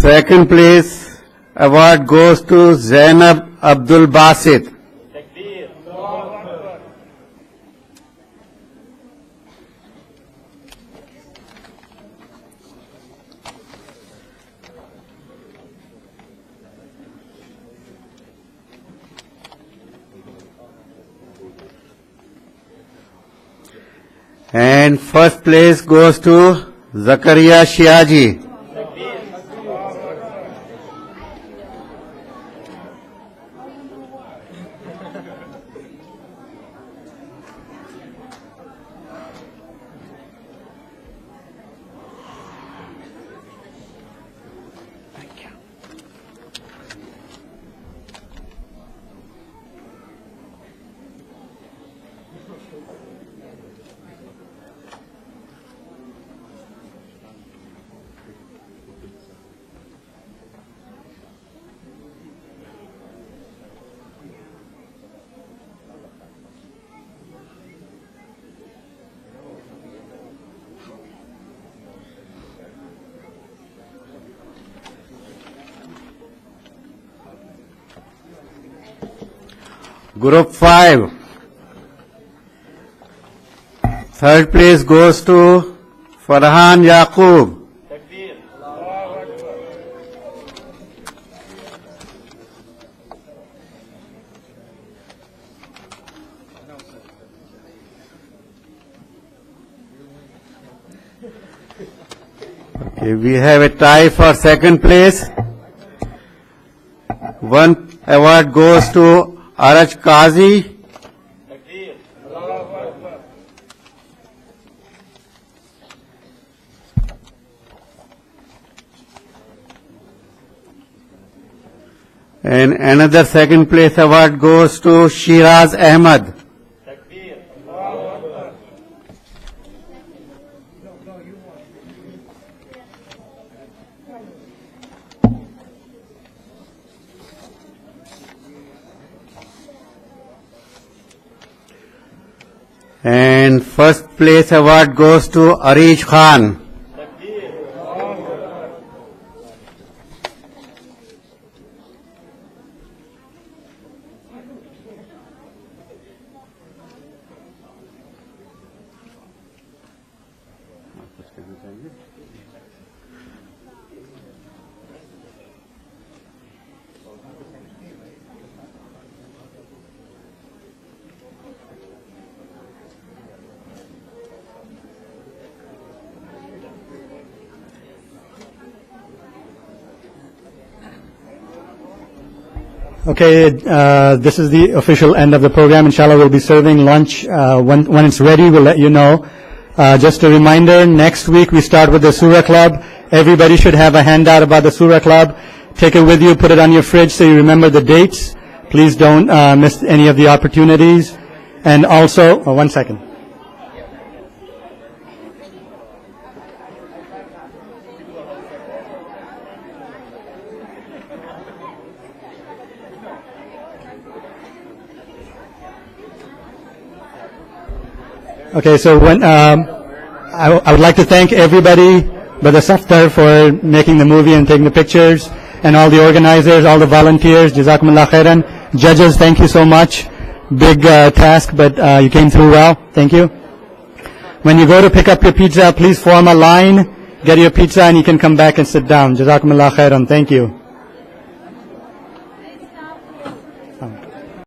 Second place award goes to Zainab Abdul Basit. And first place goes to Zakaria Shiaji. Group 5. Third place goes to Farhan Yaqub. Okay, we have a tie for second place. One award goes to Araj Qazi. And another second place award goes to Shiraz Ahmad. And first place award goes to Arish Khan. Okay, this is the official end of the program. Inshallah, we'll be serving lunch. When it's ready, we'll let you know. Just a reminder, next week we start with the Surah Club. Everybody should have a handout about the Surah Club. Take it with you, put it on your fridge so you remember the dates. Please don't miss any of the opportunities. And also, 1 second. Okay, so when I would like to thank everybody, Brother Saftar, for making the movie and taking the pictures, and all the organizers, all the volunteers. Jazakumullah khairan. Judges, thank you so much. Big task, but you came through well. Thank you. When you go to pick up your pizza, please form a line, get your pizza, and you can come back and sit down. Jazakumullah khairan. Thank you.